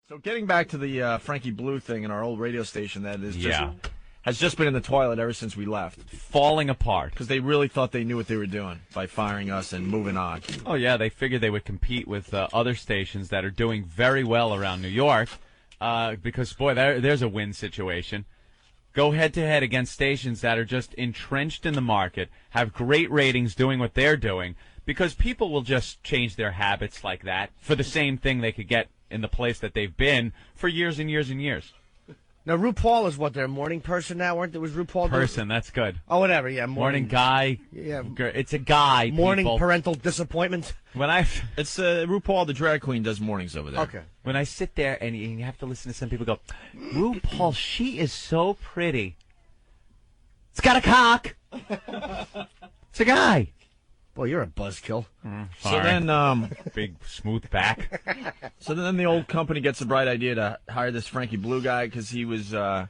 So getting back to the Frankie Blue thing in our old radio station that is has just been in the toilet ever since we left. Falling apart. Because they really thought they knew what they were doing by firing us and moving on. Oh, yeah, they figured they would compete with other stations that are doing very well around New York because, boy, there's a win situation. Go head-to-head against stations that are just entrenched in the market, have great ratings doing what they're doing, because people will just change their habits like that for the same thing they could get in the place that they've been for years and years and years. Now, RuPaul is what, their morning person now? Was RuPaul? Person, that's good. Oh, whatever, yeah. Morning guy. Yeah. It's a guy, Morning people. parental disappointment. It's RuPaul, the drag queen, does mornings over there. Okay. When I sit there and you have to listen to some people go, RuPaul, she is so pretty. It's got a cock. It's a guy. Boy, you're a buzzkill. So then, big smooth back. So then the old company gets the bright idea to hire this Frankie Blue guy because he was really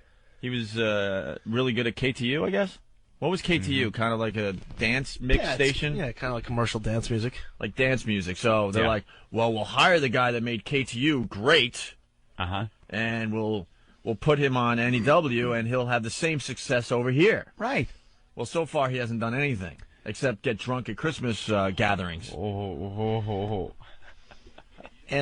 good at KTU, I guess. What was KTU? Kind of like a dance mix station? Yeah, kind of like commercial dance music. Like dance music. So they're like, well, we'll hire the guy that made KTU great. And we'll put him on NEW, and he'll have the same success over here. Right. Well, so far he hasn't done anything except get drunk at Christmas gatherings. And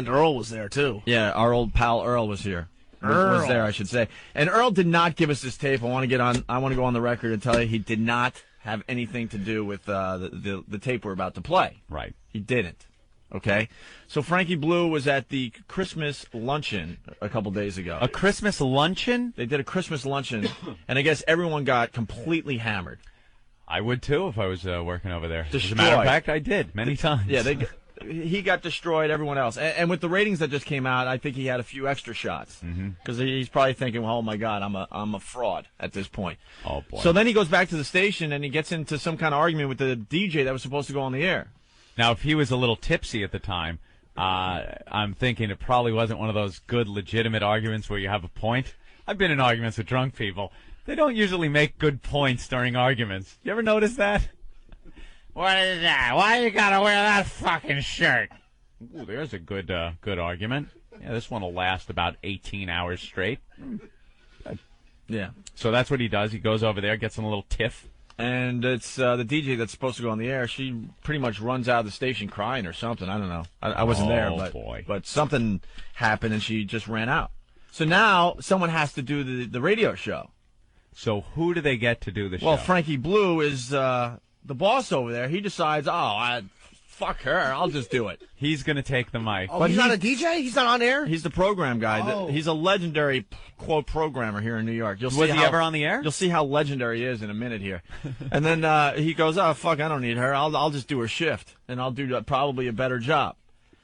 Earl was there, too. Yeah, our old pal Earl was here. Was there, I should say. And Earl did not give us this tape. I want to go on the record and tell you he did not have anything to do with the tape we're about to play. Right. He didn't. Okay? So Frankie Blue was at the Christmas luncheon a couple days ago. A Christmas luncheon? They did a Christmas luncheon, and I guess everyone got completely hammered. I would, too, if I was working over there. Destroyed. As a matter of fact, I did, many times. Yeah, he got destroyed, everyone else. And with the ratings that just came out, I think he had a few extra shots. Because he's probably thinking, well, oh, my God, I'm a fraud at this point. Oh, boy. So then he goes back to the station, and he gets into some kind of argument with the DJ that was supposed to go on the air. Now, if he was a little tipsy at the time, I'm thinking it probably wasn't one of those good, legitimate arguments where you have a point. I've been in arguments with drunk people. They don't usually make good points during arguments. You ever notice that? What is that? Why you gotta wear that fucking shirt? Ooh, there's a good argument. Yeah, this one will last about 18 hours straight. Good. Yeah. So that's what he does. He goes over there, gets in a little tiff. And it's the DJ that's supposed to go on the air. She pretty much runs out of the station crying or something. I don't know. I wasn't there, but something happened, and she just ran out. So now someone has to do the radio show. So who do they get to do the show? Well, Frankie Blue is the boss over there. He decides, fuck her, I'll just do it. He's going to take the mic. Oh, but he's not a DJ? He's not on air? He's the program guy. Oh. He's a legendary, quote, programmer here in New York. Was he ever on the air? You'll see how legendary he is in a minute here. And then he goes, oh, fuck, I don't need her. I'll just do her shift, and I'll do probably a better job.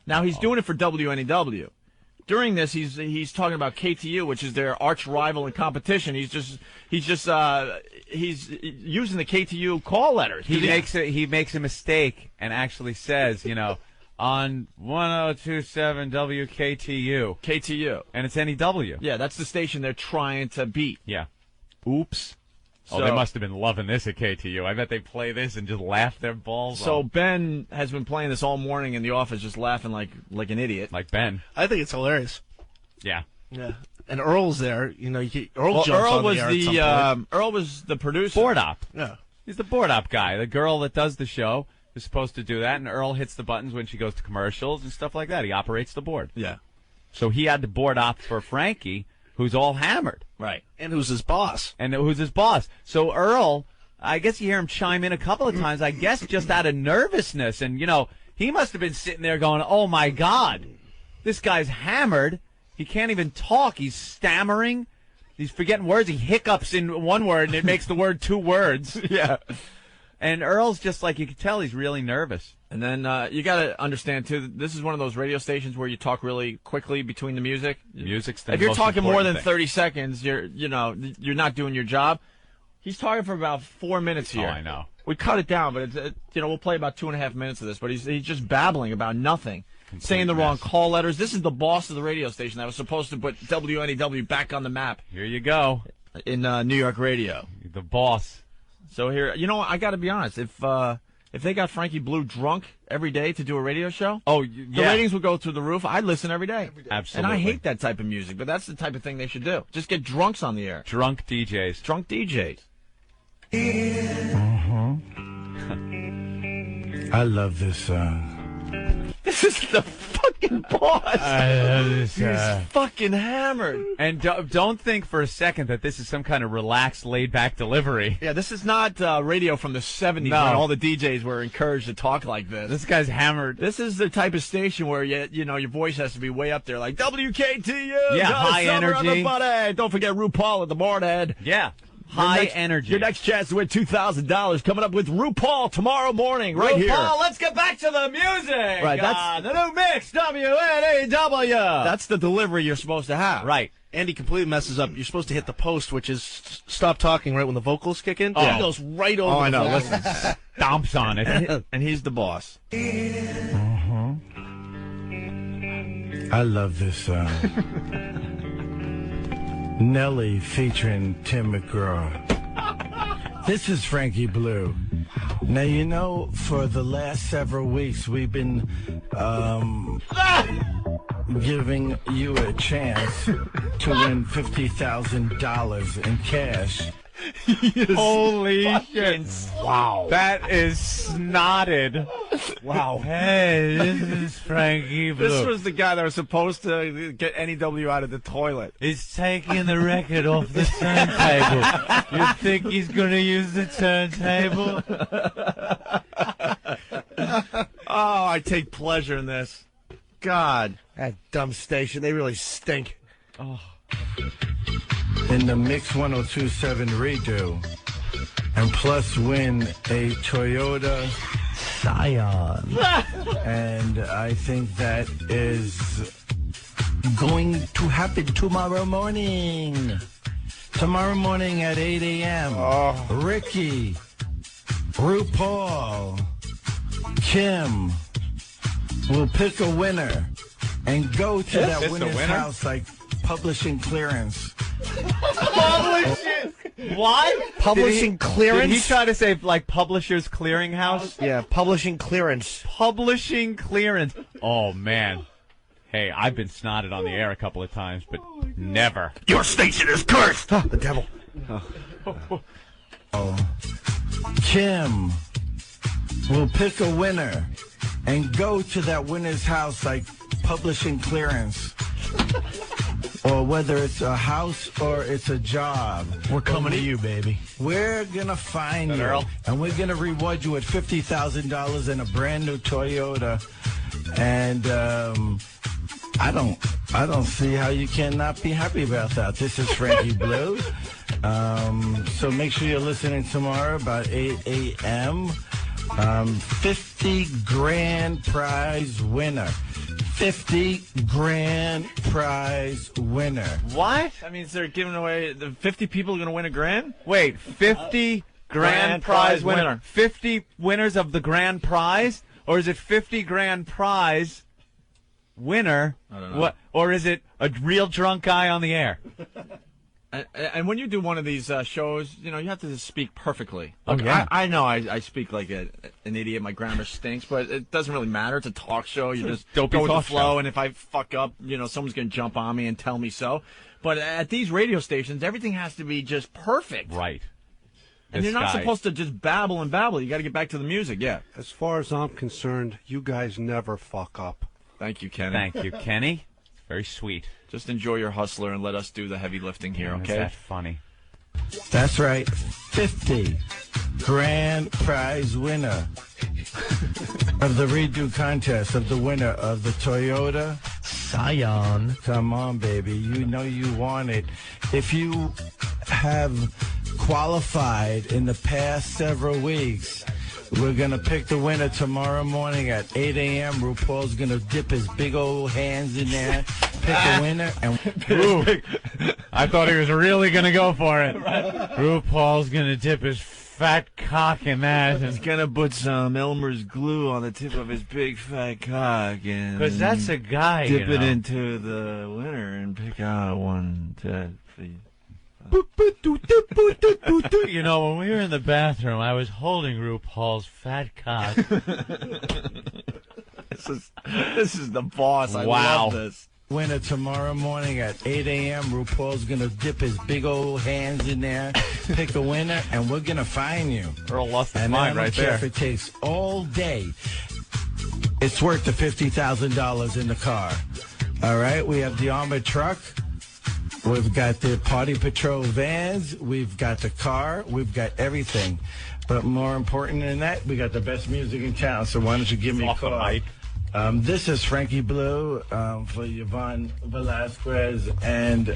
Now, he's doing it for WNEW. During this, he's talking about KTU, which is their arch rival in competition. He's using the KTU call letters. He makes a mistake and actually says, on 1027 WKTU. KTU. And it's NEW. Yeah, that's the station they're trying to beat. Yeah. Oops. So they must have been loving this at KTU. I bet they play this and just laugh their balls off. So Ben has been playing this all morning in the office, just laughing like an idiot. Like Ben. I think it's hilarious. Yeah. Yeah. And Earl's there. Earl jumps on the air at some point. Earl was the producer. Board op. Yeah. He's the board op guy. The girl that does the show is supposed to do that, and Earl hits the buttons when she goes to commercials and stuff like that. He operates the board. Yeah. So he had to board op for Frankie, who's all hammered. Right. And who's his boss. So Earl, I guess you hear him chime in a couple of times, I guess just out of nervousness. And, he must have been sitting there going, oh, my God, this guy's hammered. He can't even talk. He's stammering. He's forgetting words. He hiccups in one word, and it makes the word two words. Yeah. And Earl's just like, you can tell he's really nervous. And then you got to understand, too, this is one of those radio stations where you talk really quickly between the music. Music's the If you're most talking more than important 30 seconds, you're not doing your job. He's talking for about 4 minutes here. Oh, I know. We cut it down, but we'll play about 2.5 minutes of this. But he's just babbling about nothing, saying the wrong call letters. This is the boss of the radio station that was supposed to put WNEW back on the map. Here you go. In New York radio. The boss. So here, I got to be honest. If if they got Frankie Blue drunk every day to do a radio show, yeah. the ratings would go through the roof. I'd listen every day. Absolutely. And I hate that type of music, but that's the type of thing they should do. Just get drunks on the air. Drunk DJs. Drunk DJs. I love this song. This is the fucking boss. I love this He's fucking hammered. And don't think for a second that this is some kind of relaxed, laid-back delivery. Yeah, this is not radio from the 70s when all the DJs were encouraged to talk like this. This guy's hammered. This is the type of station where you know your voice has to be way up there, like WKTU. Yeah, high energy. Everybody. Don't forget RuPaul at the board head. Yeah. High energy. Your next chance to win $2,000 coming up with RuPaul tomorrow morning, right here. RuPaul, let's get back to the music. Right, that's the new mix, WNEW. That's the delivery you're supposed to have. Right. Andy completely messes up. You're supposed to hit the post, which is stop talking right when the vocals kick in. He goes right over. Oh, I know. Listen, Stomps on it. and he's the boss. I love this song. Nelly featuring Tim McGraw. This is Frankie Blue. Now, you know, for the last several weeks, we've been giving you a chance to win $50,000 in cash. Holy shit. Wow. That is snotted. Wow. Hey, this is Frankie Blue. This was the guy that was supposed to get NEW out of the toilet. He's taking the record off the turntable. You think he's going to use the turntable? Oh, I take pleasure in this. God. That dumb station, they really stink. In the Mix 1027 redo. And plus win a Toyota Scion. And I think that is going to happen tomorrow morning. Tomorrow morning at 8 a.m. Ricky, RuPaul, Kim will pick a winner and go to that winner's house like publishing clearance. What? Publishing clearance? Did he try to say, like, Publishers Clearinghouse? Yeah, publishing clearance. Publishing clearance. Oh, man. Hey, I've been snotted on the air a couple of times, but never. Your station is cursed. The devil. Kim will pick a winner and go to that winner's house like publishing clearance. Or whether it's a house or it's a job. We're coming to you, baby. We're going to find you. Earl? And we're going to reward you with $50,000 in a brand new Toyota. And I don't see how you cannot be happy about that. This is Frankie Blue. So make sure you're listening tomorrow about 8 a.m. 50 grand prize winner. 50 grand prize winner. What? That means they're giving away, the 50 people are going to win a grand? Wait, 50 grand prize winner. 50 winners of the grand prize? Or is it 50 grand prize winner? I don't know. What? Or is it a real drunk guy on the air? And when you do one of these shows, you know, you have to speak perfectly. Okay. Yeah. I know I speak like an idiot. My grammar stinks, but it doesn't really matter. It's a talk show. You just Dopey go with the talk flow, show. and if I fuck up, you know, someone's going to jump on me and tell me so. But at these radio stations, everything has to be just perfect. Right. And you're not supposed to just babble and babble. You got to get back to the music, yeah. As far as I'm concerned, you guys never fuck up. Thank you, Kenny. Thank you, Kenny. Very sweet. Just enjoy your hustler and let us do the heavy lifting here, Is okay? that funny? That's right. 50 grand prize winner of the redo contest of the winner of the Toyota Scion. Come on, baby. You know you want it. If you have qualified in the past several weeks, we're going to pick the winner tomorrow morning at 8 a.m. RuPaul's going to dip his big old hands in there, pick a winner, and I thought he was really going to go for it. RuPaul's going to dip his fat cock in that. He's going to put some Elmer's glue on the tip of his big fat cock. Because that's a guy, dip you it know. into the winner and pick out one, two, three. You know, when we were in the bathroom, I was holding RuPaul's fat cock. This is the boss. I love this. Winner tomorrow morning at 8 a.m. RuPaul's going to dip his big old hands in there, pick a winner, and we're going to find you. Earl lost his And mind I don't right care there. if it takes all day. It's worth the $50,000 in the car. All right? We have the armored truck. We've got the Party Patrol vans. We've got the car. We've got everything. But more important than that, we got the best music in town. So why don't you give me a call? This is Frankie Blue for Yvonne Velasquez, and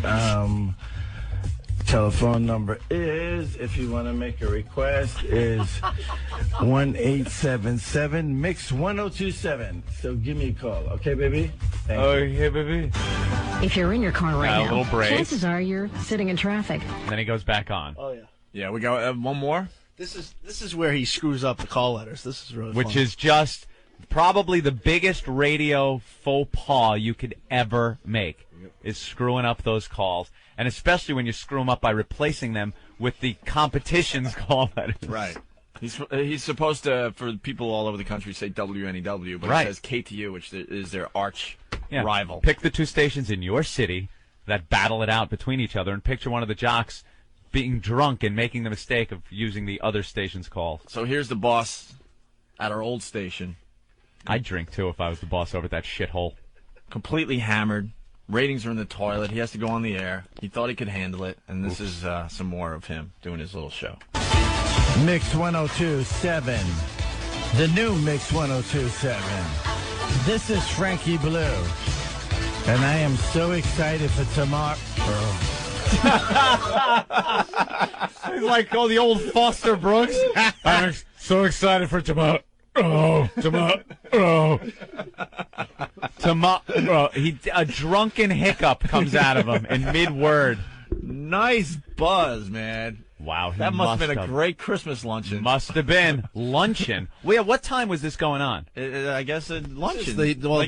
telephone number is, if you want to make a request, is 1-877-MIX-1027. So give me a call, okay, baby? Thank you. Okay, baby. If you're in your car right A now, little break. chances are you're sitting in traffic. And then he goes back on. Oh, yeah. Yeah, we got one more. This is where he screws up the call letters. This is really Which fun. is just probably the biggest radio faux pas you could ever make, is screwing up those calls. And especially when you screw them up by replacing them with the competition's call letters. Right. He's supposed to, for people all over the country, say WNEW, but Right. it says KTU, which is their arch Yeah. rival. Pick the two stations in your city that battle it out between each other, and picture one of the jocks being drunk and making the mistake of using the other station's call. So here's the boss at our old station, I'd drink, too, if I was the boss over at that shithole. completely hammered. Ratings are in the toilet. He has to go on the air. He thought he could handle it, and this is some more of him doing his little show. Mix 1027. The new Mix 1027. This is Frankie Blue. And I am so excited for tomorrow. He's like the old Foster Brooks. I'm so excited for tomorrow. A drunken hiccup comes out of him in mid-word. Nice buzz, man. Wow, That must have been a great Christmas luncheon. Must have been luncheon. Well, yeah, what time was this going on? I guess a luncheon.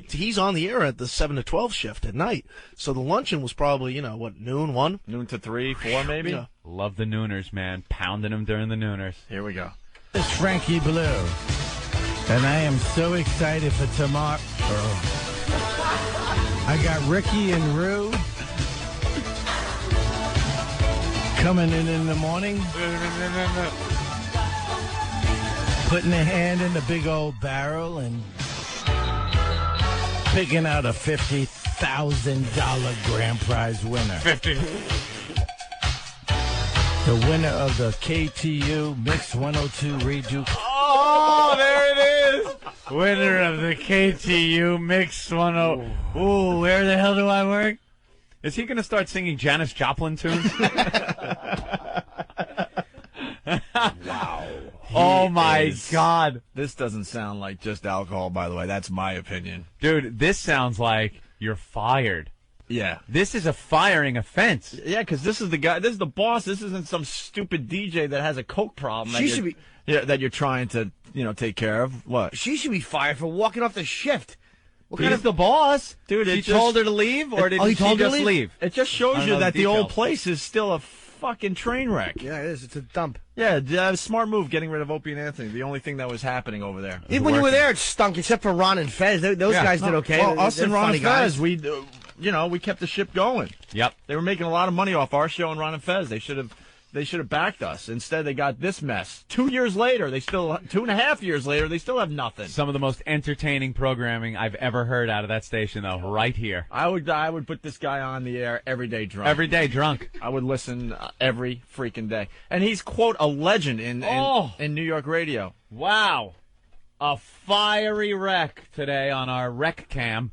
He's on the air at the 7 to 12 shift at night. So the luncheon was probably, noon, 1? Noon to 3, 4 maybe? Yeah. Love the nooners, man. Pounding them during the nooners. Here we go. It's Frankie Blue. And I am so excited for tomorrow. I got Ricky and Rue coming in the morning, putting a hand in the big old barrel and picking out a $50,000 grand prize winner. 50. The winner of the KTU Mix 102 redo. Oh, there it is. Winner of the KTU Mix 10. Ooh, where the hell do I work? Is he going to start singing Janis Joplin tunes? Wow. Oh, my God. This doesn't sound like just alcohol, by the way. That's my opinion. Dude, this sounds like you're fired. Yeah. This is a firing offense. Yeah, because this is the guy. This is the boss. This isn't some stupid DJ that has a coke problem. She should be. Yeah, that you're trying to, take care of. What? She should be fired for walking off the shift. What kind He's of the boss. Dude, She told her to leave, or did he she told her to just leave? leave? It just I shows don't you know that the the old details. place is still a fucking train wreck. Yeah, it is. It's a dump. Yeah, smart move getting rid of Opie and Anthony. The only thing that was happening over there. Even when you were there, it stunk, except for Ron and Fez. Those Yeah. guys did okay. Well, They're us and Ron funny and guys. Fez, we kept the ship going. Yep. They were making a lot of money off our show and Ron and Fez. They should have backed us. Instead, they got this mess. 2 years later, 2.5 years later, they still have nothing. Some of the most entertaining programming I've ever heard out of that station, though, right here. I would put this guy on the air every day drunk. Every day drunk. I would listen every freaking day. And he's, quote, a legend in New York radio. Wow. A fiery wreck today on our rec cam.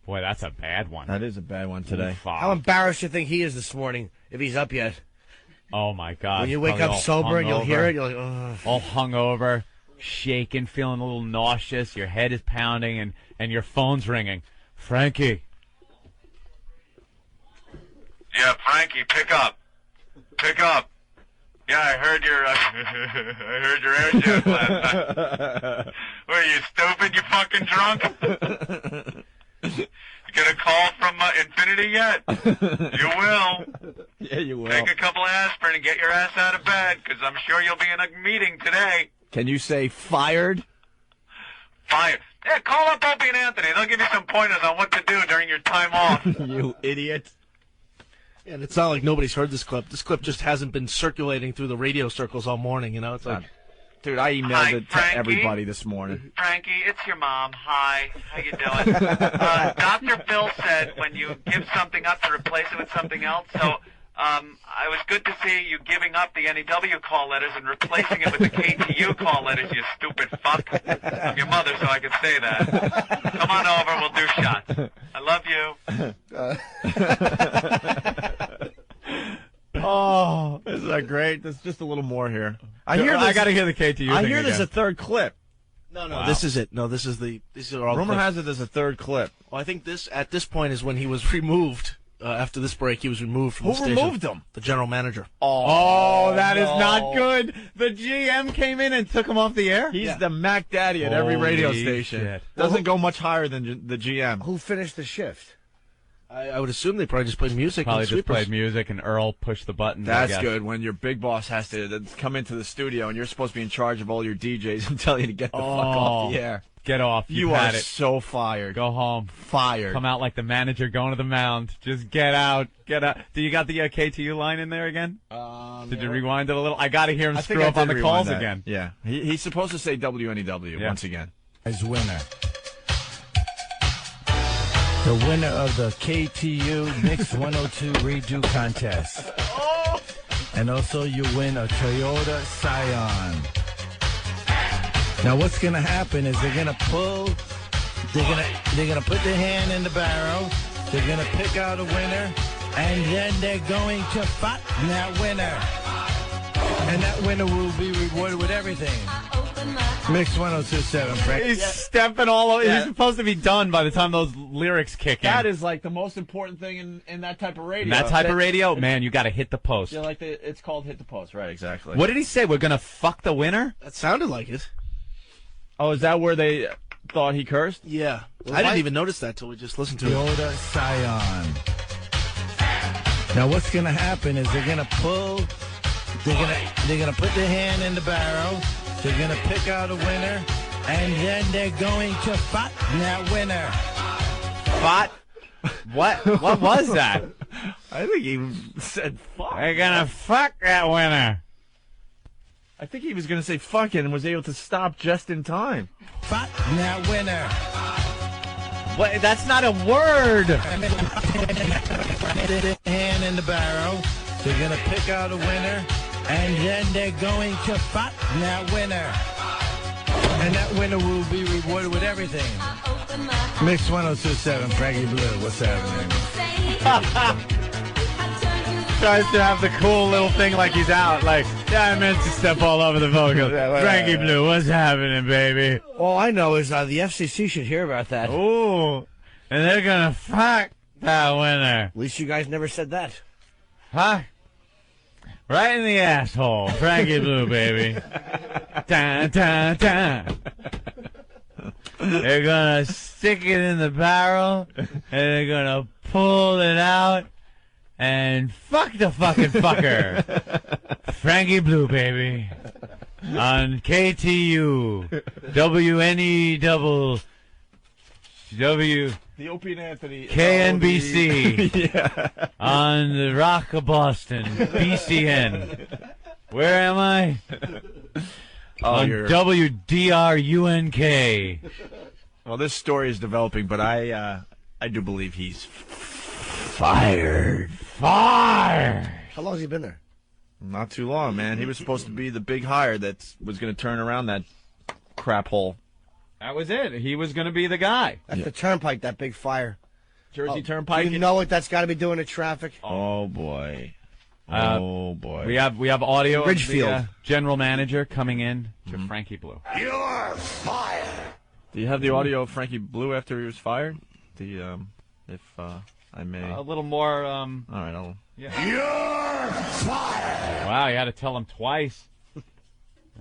Boy, that's a bad one. That is a bad one today. How embarrassed you think he is this morning, if he's up yet? Oh, my God. When you wake Probably up all sober and you'll hungover. hear it, you're like, ugh. All hungover, shaking, feeling a little nauseous. Your head is pounding, and your phone's ringing. Frankie. Yeah, Frankie, pick up. Pick up. Yeah, I heard your air joke last night. What are you, stupid? You fucking drunk? You get a call from Infinity yet? You will. Yeah, you will. Take a couple of aspirin and get your ass out of bed, because I'm sure you'll be in a meeting today. Can you say fired? Fired. Yeah, call up Opie and Anthony. They'll give you some pointers on what to do during your time off. You idiot. And it's not like nobody's heard this clip. This clip just hasn't been circulating through the radio circles all morning, you know? It's like, Dude, I emailed Hi, it to Frankie. everybody this morning. Frankie, it's your mom. Hi. How you doing? Dr. Phil said when you give something up to replace it with something else, so it was good to see you giving up the NEW call letters and replacing it with the KTU call letters, you stupid fuck. I'm your mother, so I can say that. Come on over, we'll do shots. I love you. Oh, isn't that great? There's just a little more here. I got to hear the KTU I thing hear there's again. a third clip. no, Wow. this is it. No, these are all Rumor clips. has it there's a third clip. Well, I think at this point is when he was removed. After this break, he was removed from Who the station. removed him? The general manager. Oh, that is no. not good. The GM came in and took him off the air? He's the Mac Daddy at every radio Holy station. shit. Doesn't go much higher than the GM. Who finished the shift? I would assume they probably just played music. Probably and just sweepers. played music and Earl pushed the buttons. I That's guess. good when your big boss has to come into the studio and you're supposed to be in charge of all your DJs and tell you to get the fuck off the air. Get off. You had are it. so fired. Go home. Fired. Come out like the manager going to the mound. Just get out. Get out. Do you got the KTU line in there again? Did you rewind it a little? I got to hear him I think screw I up on did the calls rewind that. again. Yeah. He's supposed to say WNEW once again. As winner. The winner of the KTU Mix 102 Redo Contest. And also you win a Toyota Scion. Now what's gonna happen is they're gonna put their hand in the barrel, they're gonna pick out a winner, and then they're going to fight that winner. And that winner will be rewarded with everything. Mix 1027, Frank. He's stepping all over. Yeah. He's supposed to be done by the time those lyrics kick in. That is like the most important thing in that type of radio. In that type of radio, man, you got to hit the post. Yeah, like it's called hit the post, right? Exactly. What did he say? We're gonna fuck the winner? That sounded like it. Oh, is that where they thought he cursed? Yeah. I didn't even notice that till we just listened to it. Toyota Scion. Now what's gonna happen is they're gonna put their hand in the barrel, they're gonna pick out a winner, and then they're going to fight that winner. Fought? What was that? I think he said fuck. They're gonna fuck that winner. I think he was going to say fucking and was able to stop just in time. Fight that winner. What? That's not a word. Hand in the barrel, they're gonna pick out a winner, and then they're going to fight that winner. And that winner will be rewarded with everything. Mix 1027, Frankie Blue, what's happening? Tries to have the cool little thing like he's out. Like, yeah, I meant to step all over the vocals. Frankie Blue, what's happening, baby? All I know is the FCC should hear about that. Ooh, and they're gonna fuck that winner. At least you guys never said that. Huh? Right in the asshole. Frankie Blue, baby. Dun, dun, dun. They're gonna stick it in the barrel, and they're gonna pull it out, and fuck the fucking fucker. Frankie Blue, baby. On KTU. WNEW. The Opie and Anthony. KNBC. Yeah. On the Rock of Boston. BCN. Where am I? On WDRUNK. Well, this story is developing, but I do believe he's fired. Fire! How long has he been there? Not too long, man. He was supposed to be the big hire that was going to turn around that crap hole. That was it. He was going to be the guy. That's the Turnpike, that big fire. Jersey Turnpike. You know what that's got to be doing to traffic? Oh boy. Oh boy. We have audio Ridgefield. of the general manager coming in to Frankie Blue. Do you have the audio of Frankie Blue after he was fired? If I may. A little more. All right, I'll. Yeah. You're fired. Wow, you had to tell him twice.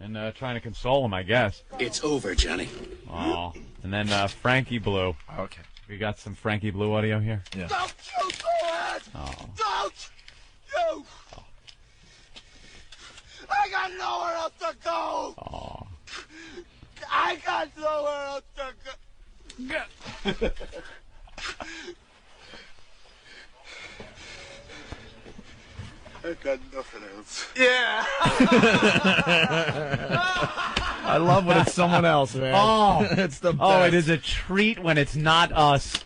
And trying to console him, I guess. It's over, Johnny. Oh. And then Frankie Blue. Okay. We got some Frankie Blue audio here. Yeah. Don't you do it! Oh. Don't you! I got nowhere else to go! Oh. I got nowhere else to go! I got nothing else. Yeah! I love when it's someone else, man. Oh. It's the best. Oh, it is a treat when it's not us.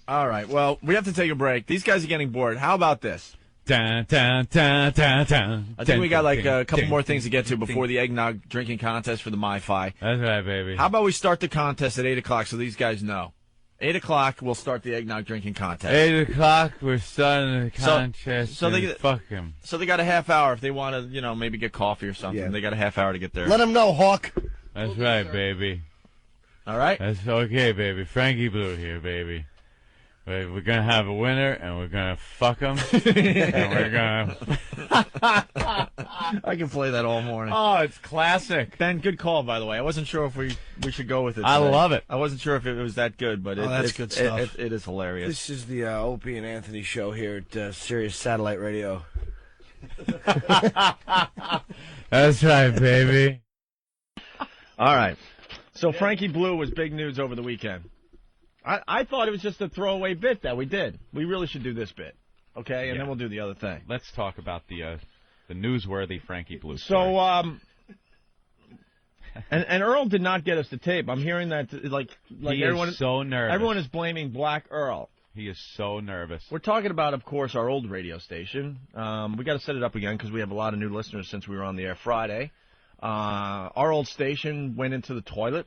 All right, well, we have to take a break. These guys are getting bored. How about this? Dun, dun, dun, dun, dun. I think we got like a couple more things to get to before the eggnog drinking contest for the MiFi. That's right, baby. How about we start the contest at 8 o'clock so these guys know? 8 o'clock, we'll start the eggnog drinking contest. 8 o'clock, we're starting the contest. So they get, fuck him. So they got a half hour if they want to, you know, maybe get coffee or something. Yeah. They got a half hour to get there. Let him know, Hawk. That's right, baby. All right? That's okay, baby. Frankie Blue here, baby. We're going to have a winner, and we're going to fuck him, and we're going to... I can play that all morning. Oh, it's classic. Ben, good call, by the way. I wasn't sure if we should go with it I today. love it. I wasn't sure if it was that good, but that's good stuff. It is hilarious. This is the Opie and Anthony show here at Sirius Satellite Radio. That's right, baby. All right. So Frankie Blue was big news over the weekend. I thought it was just a throwaway bit that we did. We really should do this bit, okay? And then we'll do the other thing. Let's talk about the newsworthy Frankie Blue So, story. and Earl did not get us the tape. I'm hearing that like he everyone is so nervous. Everyone is blaming Black Earl. He is so nervous. We're talking about, of course, our old radio station. We got to set it up again because we have a lot of new listeners since we were on the air Friday. Our old station went into the toilet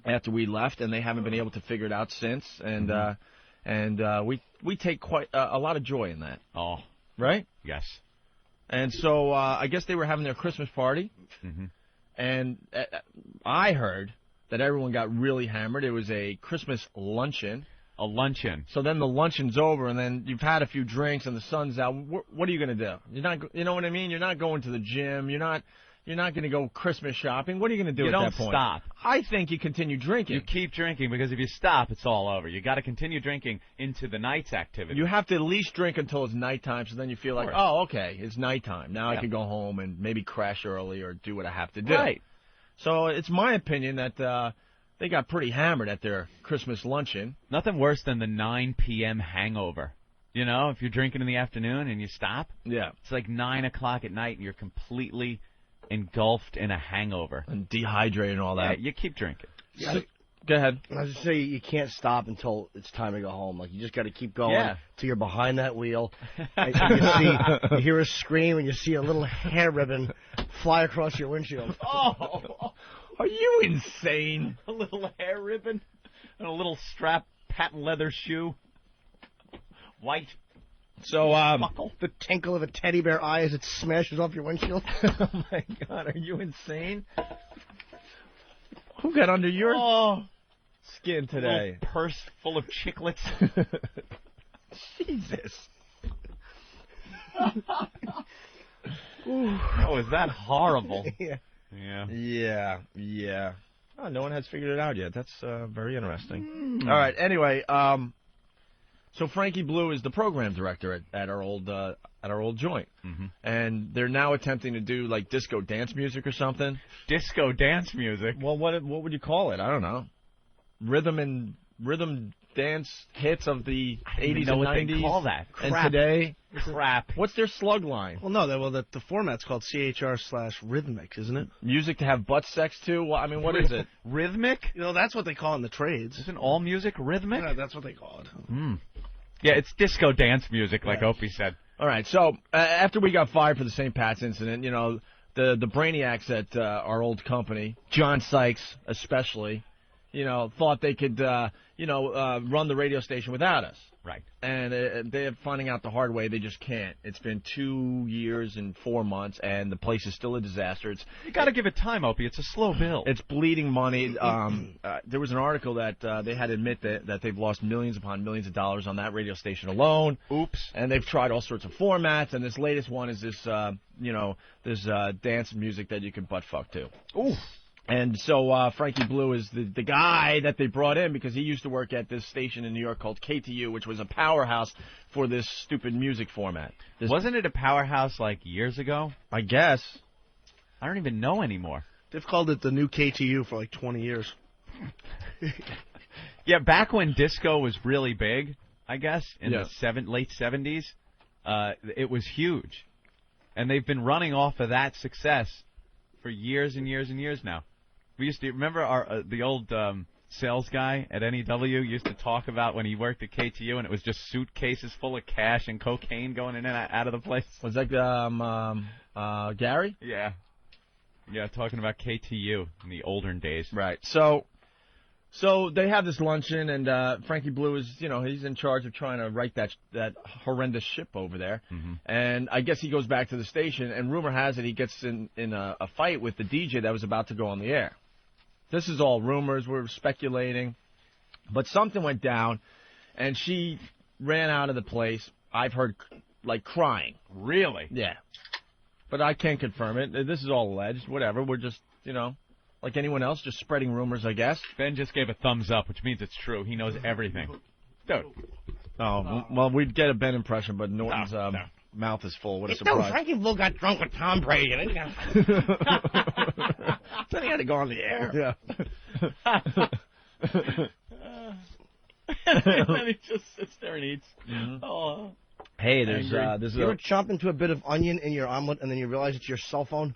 after we left, and they haven't been able to figure it out since. And we take quite a lot of joy in that. Oh, right? yes. And so I guess they were having their Christmas party, and I heard that everyone got really hammered. It was a Christmas luncheon. A luncheon. So then the luncheon's over, and then you've had a few drinks, and the sun's out. What are you going to do? You're not, you know what I mean? You're not going to the gym. You're not going to go Christmas shopping. What are you going to do at that point? You don't stop. I think you continue drinking. You keep drinking because if you stop, it's all over. You got to continue drinking into the night's activity. You have to at least drink until it's nighttime, so then you feel like, oh, okay, it's nighttime. Now I can go home and maybe crash early or do what I have to do. Right. So it's my opinion that they got pretty hammered at their Christmas luncheon. Nothing worse than the 9 p.m. hangover. You know, if you're drinking in the afternoon and you stop, it's like 9 o'clock at night and you're completely engulfed in a hangover. And dehydrated and all that. Yeah, you keep drinking. Go ahead. I was just say you can't stop until it's time to go home. Like you just got to keep going till you're behind that wheel. And you hear a scream and you see a little hair ribbon fly across your windshield. Oh, are you insane? A little hair ribbon and a little strap patent leather shoe. White. So, the tinkle of a teddy bear eye as it smashes off your windshield. Oh my God, are you insane? Who got under your skin today? A purse full of chiclets. Jesus. Oh, is that horrible? Yeah. Yeah. Oh, no one has figured it out yet. That's very interesting. All right. Anyway, so Frankie Blue is the program director at our old joint, and they're now attempting to do like disco dance music or something. Disco dance music. Well, what would you call it? I don't know. Rhythm dance hits of the 80s and 90s. They call that. And today, crap. What's their slug line? Well, no, the format's called CHR/rhythmic, isn't it? Music to have butt sex to? Well, I mean, what is it? Rhythmic? You know, that's what they call it in the trades. Isn't all music rhythmic? Yeah, that's what they call it. Yeah, it's disco dance music, like Opie said. All right, so after we got fired for the St. Pat's incident, you know, the brainiacs at our old company, John Sykes especially, you know, thought they could, run the radio station without us. Right. And they're finding out the hard way they just can't. It's been 2 years and 4 months, and the place is still a disaster. You got to give it time, Opie. It's a slow build. It's bleeding money. There was an article that they had to admit that they've lost millions upon millions of dollars on that radio station alone. Oops. And they've tried all sorts of formats, and this latest one is this, this dance music that you can butt fuck to. Ooh. And so Frankie Blue is the guy that they brought in because he used to work at this station in New York called KTU, which was a powerhouse for this stupid music format. Wasn't it a powerhouse like years ago? I guess. I don't even know anymore. They've called it the new KTU for like 20 years. Yeah, back when disco was really big, I guess, in the late 70s, it was huge. And they've been running off of that success for years and years and years now. We used to remember the old sales guy at NEW used to talk about when he worked at KTU, and it was just suitcases full of cash and cocaine going in and out of the place. Was that Gary? Yeah. Yeah, talking about KTU in the olden days. Right. So they have this luncheon, and Frankie Blue is, he's in charge of trying to right that horrendous ship over there. Mm-hmm. And I guess he goes back to the station, and rumor has it he gets in a fight with the DJ that was about to go on the air. This is all rumors. We're speculating. But something went down, and she ran out of the place. I've heard, crying. Really? Yeah. But I can't confirm it. This is all alleged. Whatever. We're just, like anyone else, just spreading rumors, I guess. Ben just gave a thumbs up, which means it's true. He knows everything. Dude. Oh, well, we'd get a Ben impression, but Norton's mouth is full. What a surprise. Frankie Blue got drunk with Tom Brady. Then he had to go on the air. Yeah. And then he just sits there and eats. Mm-hmm. Oh. Hey, there's you ever chomp into a bit of onion in your omelet and then you realize it's your cell phone?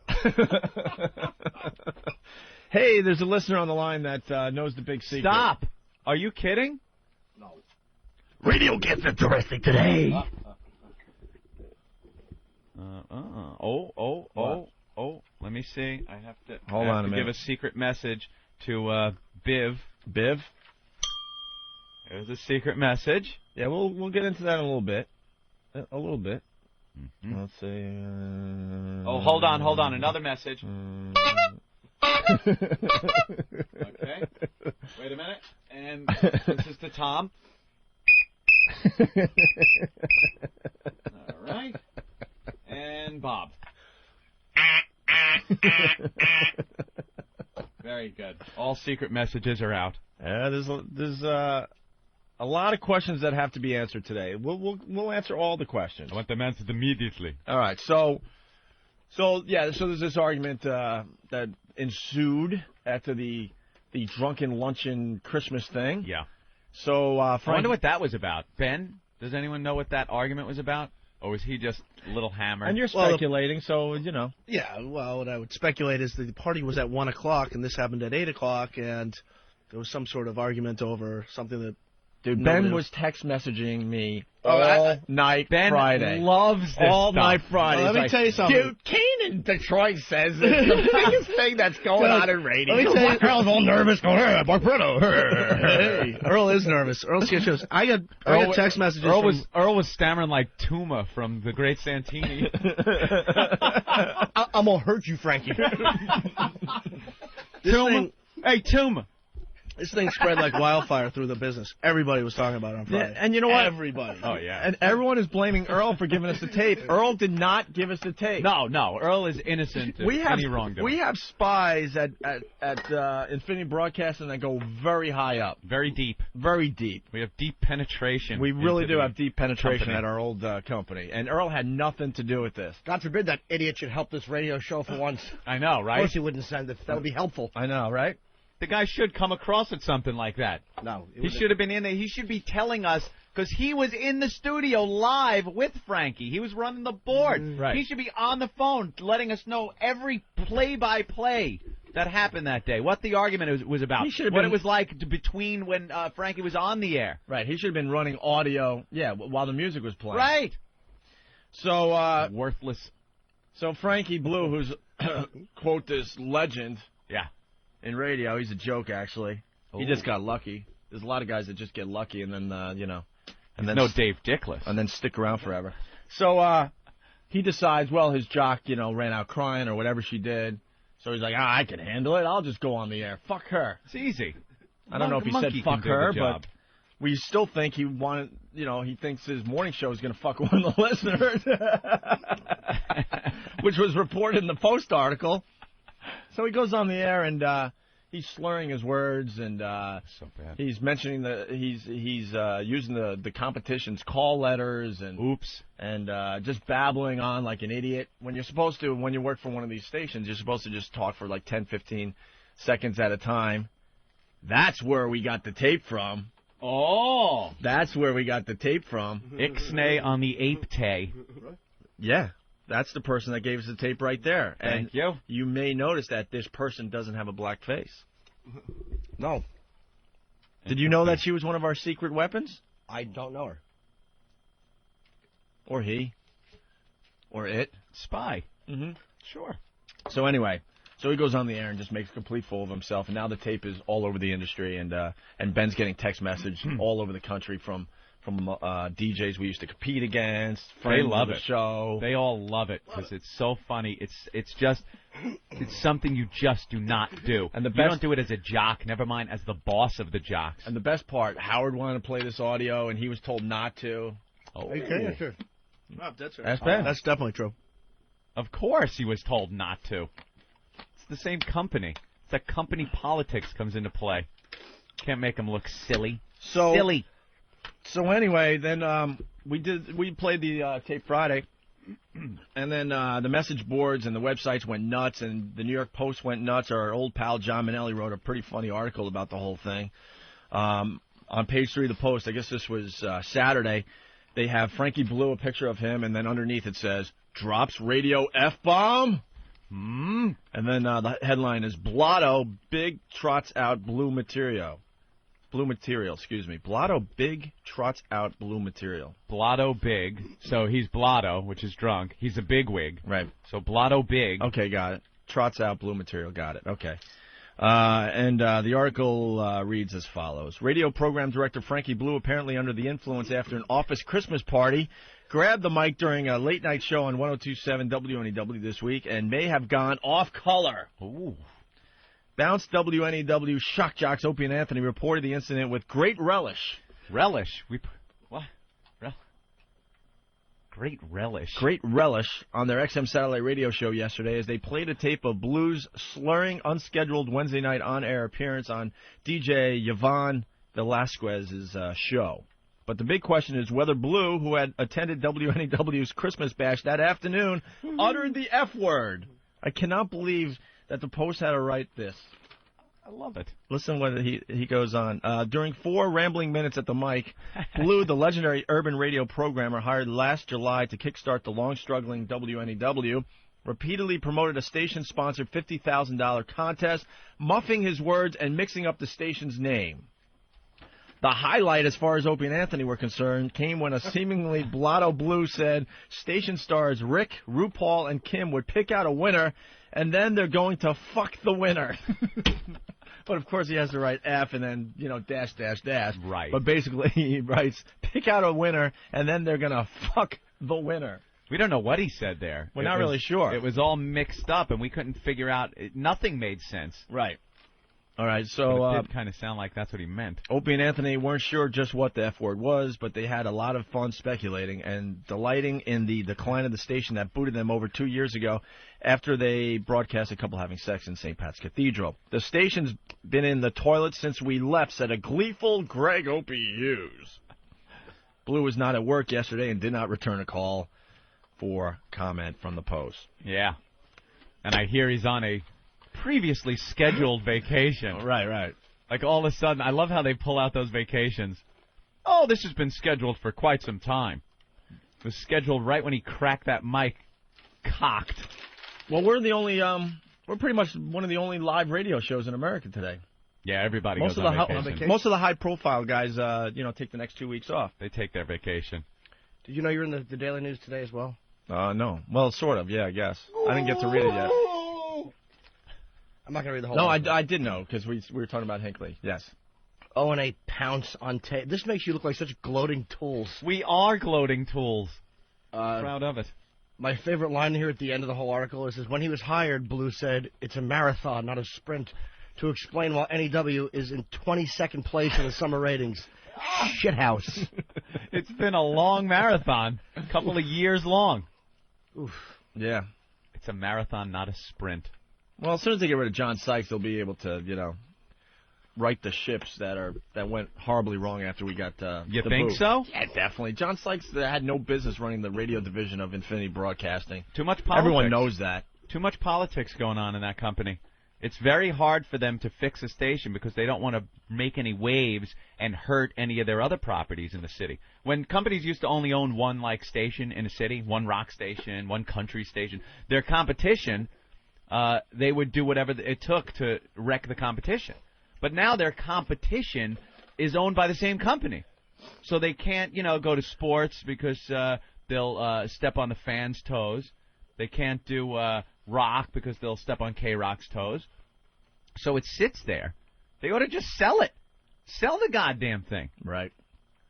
Hey, there's a listener on the line that knows the big secret. Stop. Are you kidding? No. Radio gets interesting today. Let me see. I have to Hold on a minute. Give a secret message to Biv. Biv? There's a secret message. Yeah, we'll get into that in a little bit. A little bit. Mm-hmm. Let's see. Hold on. Another message. Okay. Wait a minute. And this is to Tom. All right. And Bob. Very good. All secret messages are out. Yeah, there's a lot of questions that have to be answered today. We'll answer all the questions. I want them answered immediately. All right. So there's this argument that ensued after the drunken luncheon Christmas thing. Yeah. So I wonder what that was about. Ben, does anyone know what that argument was about? Or was he just a little hammered? And you're speculating, so. Yeah, well, what I would speculate is that the party was at 1 o'clock, and this happened at 8 o'clock, and there was some sort of argument over something that... Dude, Ben was text messaging me all night Friday. Ben loves this all stuff. night Friday. Well, let me tell you something. Dude, Kane in Detroit says it's the biggest thing that's going on in radio. Let me tell you, Earl's all nervous going, hey, Barbaretto. Hey, Earl is nervous. Earl's scared shows. I got text messages Earl was stammering like Tuma from The Great Santini. I'm going to hurt you, Frankie. Tuma. Hey, Tuma. This thing spread like wildfire through the business. Everybody was talking about it on Friday. Yeah, and you know what? Everybody. Oh, yeah. And everyone is blaming Earl for giving us the tape. Earl did not give us the tape. No. Earl is innocent of any wrongdoing. We have spies at Infinity Broadcasting that go very high up. Very deep. Very deep. We have deep penetration. We really do have deep penetration company. at our old company. And Earl had nothing to do with this. God forbid that idiot should help this radio show for once. I know, Of right? course he wouldn't send it. That would be helpful. I know, right? The guy should come across at something like that. No. He should have been in there. He should be telling us, because he was in the studio live with Frankie. He was running the board. Right. He should be on the phone letting us know every play-by-play that happened that day, what the argument was about, what it was like between when Frankie was on the air. Right. He should have been running audio, while the music was playing. Right. So, worthless. So Frankie Blue, who's, quote, this legend. Yeah. In radio, he's a joke, actually. Ooh. He just got lucky. There's a lot of guys that just get lucky and then, and then no Dave Dickless. And then stick around forever. So he decides, well, his jock, ran out crying or whatever she did. So he's like, I can handle it. I'll just go on the air. Fuck her. It's easy. I don't know if he said fuck her, but we still think he wanted, he thinks his morning show is going to fuck one of the listeners, which was reported in the Post article. So he goes on the air and he's slurring his words and So bad. he's mentioning he's using the competition's call letters and Oops. and just babbling on like an idiot. When you work for one of these stations, you're supposed to just talk for like 10, 15 seconds at a time. That's where we got the tape from. Oh. That's where we got the tape from. Ixnay on the ape tay. Yeah. That's the person that gave us the tape right there. Thank you. You may notice that this person doesn't have a black face. No, Did you know that she was one of our secret weapons? I don't know her. Or he? Or it? Spy. Mm-hmm. Sure. So anyway, so he goes on the air and just makes a complete fool of himself. And now the tape is all over the industry. And Ben's getting text message all over the country from DJs we used to compete against. They love the it. Show. They all love it because it's so funny. It's something you just do not do. And you don't do it as a jock, never mind as the boss of the jocks. And the best part, Howard wanted to play this audio, and he was told not to. Oh, Okay, sure. Oh, that's right. That's bad. That's definitely true. Of course he was told not to. It's the same company. It's that company politics comes into play. Can't make them look silly. Silly. So anyway, then we played the tape Friday, and then the message boards and the websites went nuts, and the New York Post went nuts. Our old pal John Minnelli wrote a pretty funny article about the whole thing. On page 3 of the Post, I guess this was Saturday, they have Frankie Blue, a picture of him, and then underneath it says, drops radio F-bomb? And then the headline is, Blotto, big trots out blue material. Blotto big trots out blue material. Blotto big. So he's Blotto, which is drunk. He's a bigwig. Right. So Blotto big. Okay, got it. Trots out blue material. Got it. Okay. And the article reads as follows. Radio program director Frankie Blue, apparently under the influence after an office Christmas party, grabbed the mic during a late-night show on 102.7 WNEW this week and may have gone off color. Ooh. Bounce WNEW shock jocks Opie and Anthony reported the incident with great relish. Relish? What? Great relish. Great relish on their XM satellite radio show yesterday as they played a tape of Blue's slurring, unscheduled Wednesday night on-air appearance on DJ Yvonne Velasquez's show. But the big question is whether Blue, who had attended WNEW's Christmas bash that afternoon, uttered the F word. I cannot believe that the Post had to write this. I love it. Listen what he goes on. During 4 rambling minutes at the mic, Blue, the legendary urban radio programmer hired last July to kickstart the long-struggling WNEW, repeatedly promoted a station-sponsored $50,000 contest, muffing his words and mixing up the station's name. The highlight, as far as Opie and Anthony were concerned, came when a seemingly blotto Blue said station stars Rick, RuPaul, and Kim would pick out a winner, and then they're going to fuck the winner. But, of course, he has to write F and then, dash, dash, dash. Right. But basically he writes, pick out a winner, and then they're going to fuck the winner. We don't know what he said there. We're not really sure. It was all mixed up, and we couldn't figure out. Nothing made sense. Right. All right, so But it did kind of sound like that's what he meant. Opie and Anthony weren't sure just what the F word was, but they had a lot of fun speculating and delighting in the decline of the station that booted them over 2 years ago after they broadcast a couple having sex in St. Pat's Cathedral. The station's been in the toilet since we left, said a gleeful Greg Opie Hughes. Blue was not at work yesterday and did not return a call for comment from the Post. Yeah. And I hear he's on a previously scheduled vacation. Right. Like all of a sudden, I love how they pull out those vacations. Oh, this has been scheduled for quite some time. It was scheduled right when he cracked that mic cocked. Well, we're pretty much one of the only live radio shows in America today. Yeah, everybody goes on vacation. Most of the high-profile guys, take the next 2 weeks off. They take their vacation. Did you know you're in the Daily News today as well? No. Well, sort of, yeah, I guess. I didn't get to read it yet. I'm not going to read the whole No, article. I did know, because we were talking about Hinckley. Yes. O&A pounce on tape. This makes you look like such gloating tools. We are gloating tools. Proud of it. My favorite line here at the end of the whole article is when he was hired, Blue said, it's a marathon, not a sprint, to explain why NEW is in 22nd place in the summer ratings. Shithouse. It's been a long marathon, a couple of years long. Oof. Yeah. It's a marathon, not a sprint. Well, as soon as they get rid of John Sykes, they'll be able to, right the ships that went horribly wrong after we got You the think boot. so? Yeah, definitely. John Sykes had no business running the radio division of Infinity Broadcasting. Too much politics. Everyone knows that. Too much politics going on in that company. It's very hard for them to fix a station because they don't want to make any waves and hurt any of their other properties in the city. When companies used to only own one station in a city, one rock station, one country station, their competition, they would do whatever it took to wreck the competition. But now their competition is owned by the same company. So they can't, go to sports because they'll step on the fans' toes. They can't do rock because they'll step on K-Rock's toes. So it sits there. They ought to just sell it. Sell the goddamn thing. Right.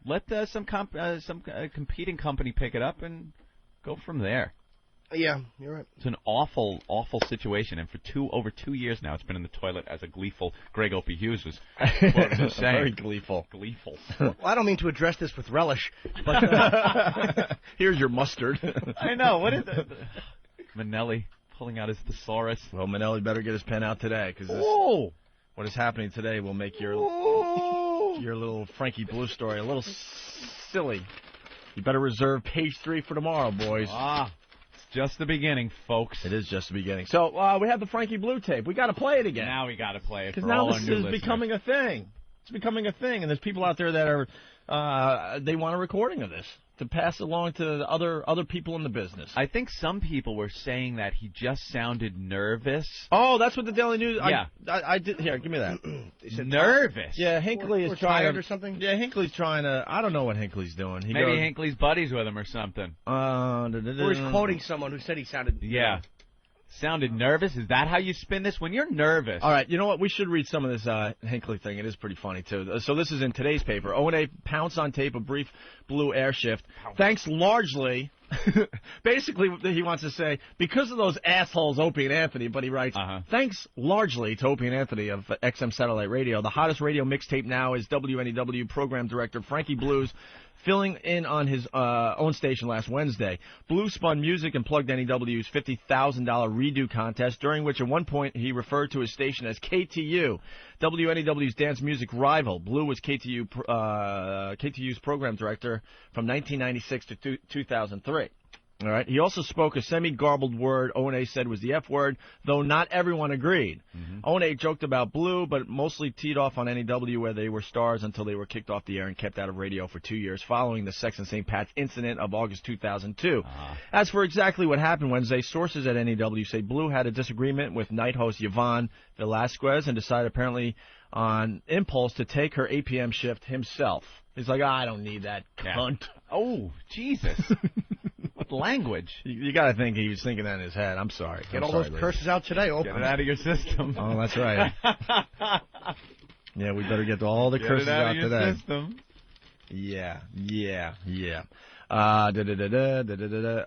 Let some competing company pick it up and go from there. Yeah, you're right. It's an awful, awful situation, and for over 2 years now, it's been in the toilet as a gleeful Greg Opie Hughes was saying. Very gleeful. Gleeful. Well, I don't mean to address this with relish, but here's your mustard. I know. What is it? Manelli pulling out his thesaurus. Well, Manelli better get his pen out today, because what is happening today will make your little Frankie Blue story a little silly. You better reserve page 3 for tomorrow, boys. It's just the beginning, folks. It is just the beginning. So we have the Frankie Blue tape. We got to play it again. Now we got to play it because for now all this our new is listeners. becoming a thing. It's becoming a thing, and there's people out there that are they want a recording of this to pass along to the other people in the business. I think some people were saying that he just sounded nervous. Oh, that's what the Daily News. Yeah, I did. Here, give me that. Nervous. Yeah, Hinckley or is trying tired to, or something. Yeah, Hinckley's trying to. I don't know what Hinckley's doing. Maybe Hinckley's buddies with him or something. Or he's quoting someone who said he sounded. Yeah. Sounded nervous? Is that how you spin this? When you're nervous. All right, you know what? We should read some of this Hinckley thing. It is pretty funny, too. So this is in today's paper. O&A pounce on tape of brief blue air shift. Thanks largely. Basically, he wants to say, because of those assholes, Opie and Anthony, but he writes, thanks largely to Opie and Anthony of XM Satellite Radio. The hottest radio mixtape now is WNEW program director Frankie Blues, filling in on his own station last Wednesday. Blue spun music and plugged NEW's $50,000 redo contest, during which at one point he referred to his station as KTU, WNEW's dance music rival. Blue was KTU's program director from 1996 to 2003. All right. He also spoke a semi-garbled word O&A said was the F word, though not everyone agreed. O&A joked about Blue, but mostly teed off on NEW, where they were stars until they were kicked off the air and kept out of radio for 2 years following the Sex and St. Pat's incident of August 2002. As for exactly what happened Wednesday, sources at NEW say Blue had a disagreement with night host Yvonne Velasquez and decided apparently on impulse to take her 8 p.m. shift himself. He's like, I don't need that cunt. Yeah. Oh, Jesus. What language? You got to think he was thinking that in his head. I'm sorry. Get all those curses out today. Get it out of your system. Oh, that's right. Yeah, we better get all the curses out your today. System. Yeah.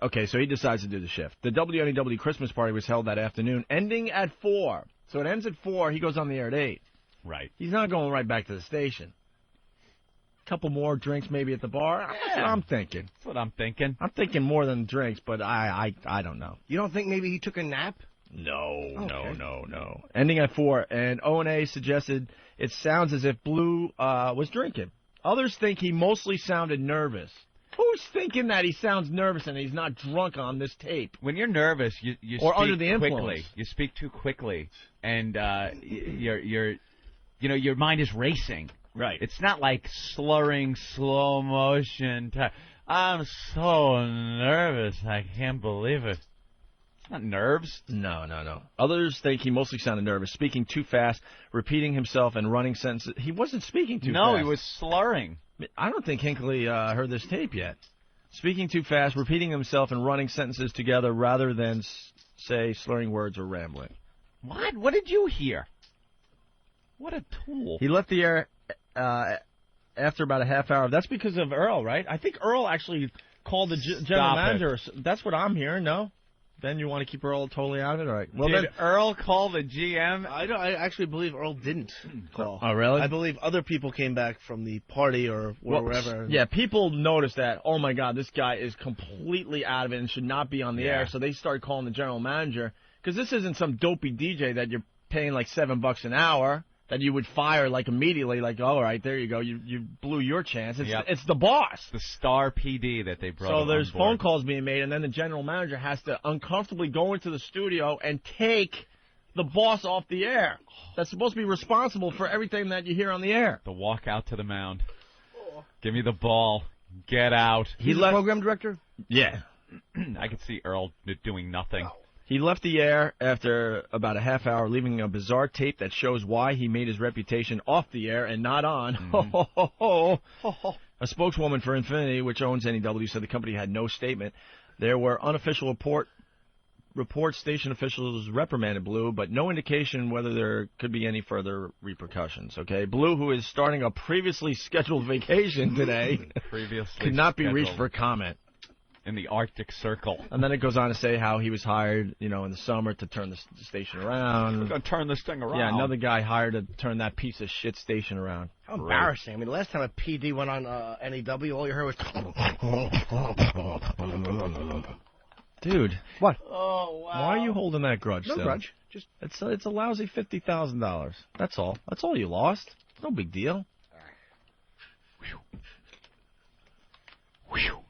Okay, so he decides to do the shift. The WNEW Christmas party was held that afternoon, ending at 4. So it ends at 4. He goes on the air at 8. Right. He's not going right back to the station. Couple more drinks maybe at the bar. That's what I'm thinking. That's what I'm thinking. I'm thinking more than drinks, but I don't know. You don't think maybe he took a nap? No. Ending at 4, and O&A suggested it sounds as if Blue was drinking. Others think he mostly sounded nervous. Who's thinking that he sounds nervous and he's not drunk on this tape? When you're nervous, you or speak under the influence. quickly. You speak too quickly, and your mind is racing. Right. It's not like slurring, slow motion. I'm so nervous. I can't believe it. It's not nerves. No. Others think he mostly sounded nervous, speaking too fast, repeating himself, and running sentences. He wasn't speaking too fast. No, he was slurring. I don't think Hinckley heard this tape yet. Speaking too fast, repeating himself, and running sentences together rather than, say, slurring words or rambling. What? What did you hear? What a tool. He left the air after about a half hour. That's because of Earl, right? I think Earl actually called the general manager. That's what I'm hearing, no? Ben, you want to keep Earl totally out of it? All right. Well, did Earl call the GM? I actually believe Earl didn't call. Oh, really? I believe other people came back from the party or wherever. Yeah, people noticed that, oh, my God, this guy is completely out of it and should not be on the air. So they started calling the general manager Because this isn't some dopey DJ that you're paying like $7 an hour that you would fire like immediately. Like, all right, there you go. You blew your chance. It's the boss. The star PD that they brought. So there's on board. phone calls being made, and then the general manager has to uncomfortably go into the studio and take the boss off the air. That's supposed to be responsible for everything that you hear on the air. The walk out to the mound. Give me the ball. Get out. He's the program director? Yeah. I could see Earl doing nothing. He left the air after about a half hour, leaving a bizarre tape that shows why he made his reputation off the air and not on. A spokeswoman for Infinity, which owns NEW, said the company had no statement. There were unofficial reports station officials reprimanded Blue, but no indication whether there could be any further repercussions. Okay, Blue, who is starting a previously scheduled vacation today, could not be reached for comment. In the Arctic Circle. And then it goes on to say how he was hired, in the summer to turn the station around. We're going to turn this thing around. Yeah, another guy hired to turn that piece of shit station around. How embarrassing. I mean, the last time a PD went on NEW, all you heard was... Dude. What? Oh, wow. Why are you holding that grudge? No grudge. Just It's a lousy $50,000. That's all. That's all you lost. No big deal. Whew. Whew.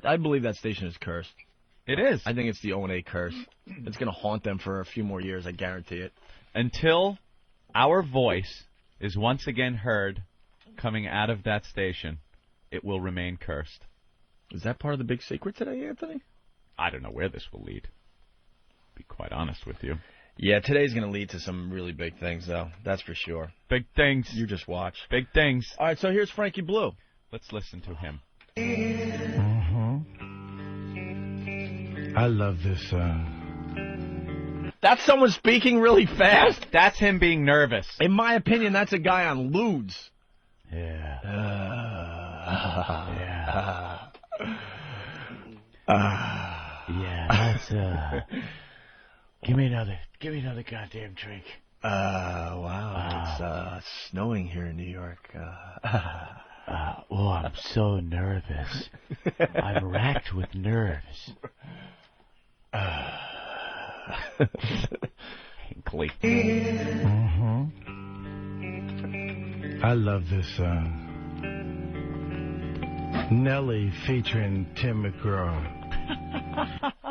I believe that station is cursed. It is. I think it's the O&A curse. It's going to haunt them for a few more years, I guarantee it. Until our voice is once again heard coming out of that station, it will remain cursed. Is that part of the big secret today, Anthony? I don't know where this will lead. Be quite honest with you. Yeah, today's going to lead to some really big things, though. That's for sure. Big things. You just watch. Big things. All right, so here's Frankie Blue. Let's listen to him. I love this song. That's someone speaking really fast? That's him being nervous. In my opinion, that's a guy on Ludes. Yeah. Yeah, that's, give me another goddamn drink. Wow, it's snowing here in New York. I'm so nervous. I'm racked with nerves. Hinckley. I love this song. Nelly featuring Tim McGraw.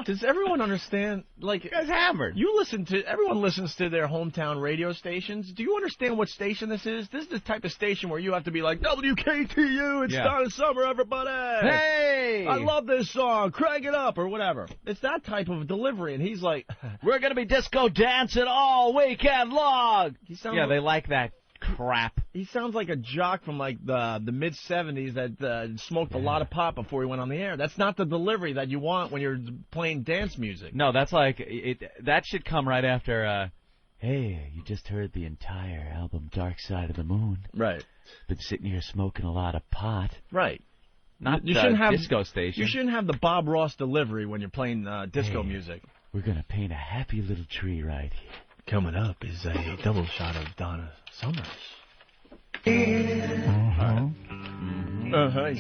Does everyone understand? Like, Guy's hammered. Everyone listens to their hometown radio stations. Do you understand what station this is? This is the type of station where you have to be like, WKTU, it's Donna Summer, everybody. Hey! I love this song. Crank it up, or whatever. It's that type of delivery, and he's like, we're going to be disco dancing all weekend long. They like that crap. He sounds like a jock from like the mid-'70s that smoked a lot of pot before he went on the air. That's not the delivery that you want when you're playing dance music. No, that's like that should come right after. Hey, you just heard the entire album Dark Side of the Moon. Right. Been sitting here smoking a lot of pot. Right. Not you shouldn't have disco station. You shouldn't have the Bob Ross delivery when you're playing disco music. We're gonna paint a happy little tree right here. Coming up is a double shot of Donna Summers. He's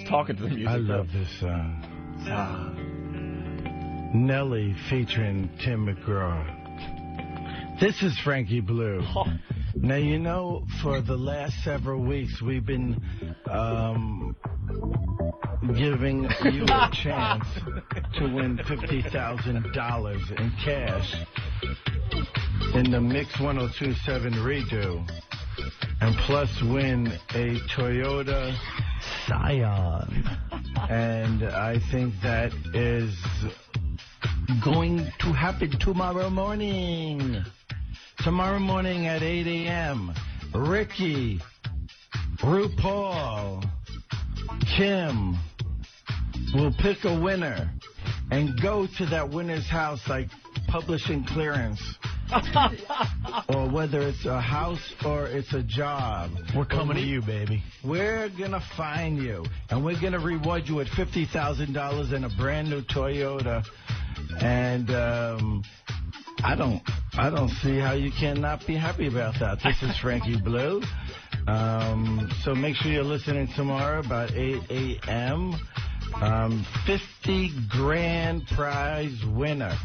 talking to the music. I love this song. Nelly featuring Tim McGraw. This is Frankie Blue. Now, for the last several weeks, we've been giving you a chance to win $50,000 in cash in the Mix 102.7 redo, and plus win a Toyota Scion. And I think that is going to happen tomorrow morning. Tomorrow morning at 8 a.m., Ricky, RuPaul, Kim will pick a winner and go to that winner's house like publishing clearance. Or whether it's a house or it's a job. We're coming to you, baby. We're going to find you, and we're going to reward you with $50,000 in a brand new Toyota. And I don't see how you cannot be happy about that. This is Frankie Blue. So make sure you're listening tomorrow about 8 a.m. $50 grand prize winner.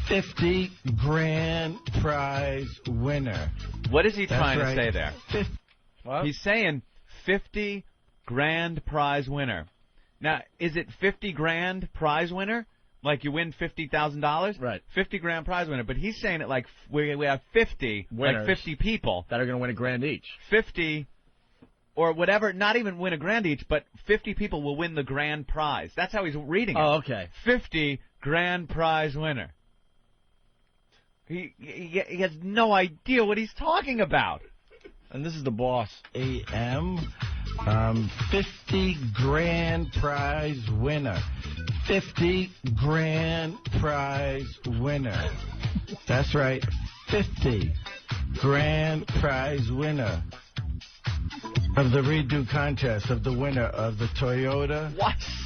50 grand prize winner. What is he That's trying right. to say there? What? He's saying 50 grand prize winner. Now, is it 50 grand prize winner? Like you win $50,000? Right. 50 grand prize winner. But he's saying it like we have 50, Winners. like 50 people. That are going to win a grand each. 50 or whatever, not even win a grand each, but 50 people will win the grand prize. That's how he's reading it. Oh, okay. 50 grand prize winner. He has no idea what he's talking about. And this is the boss. AM. 50 grand prize winner. 50 grand prize winner. That's right. 50 grand prize winner of the redo contest of the winner of the Toyota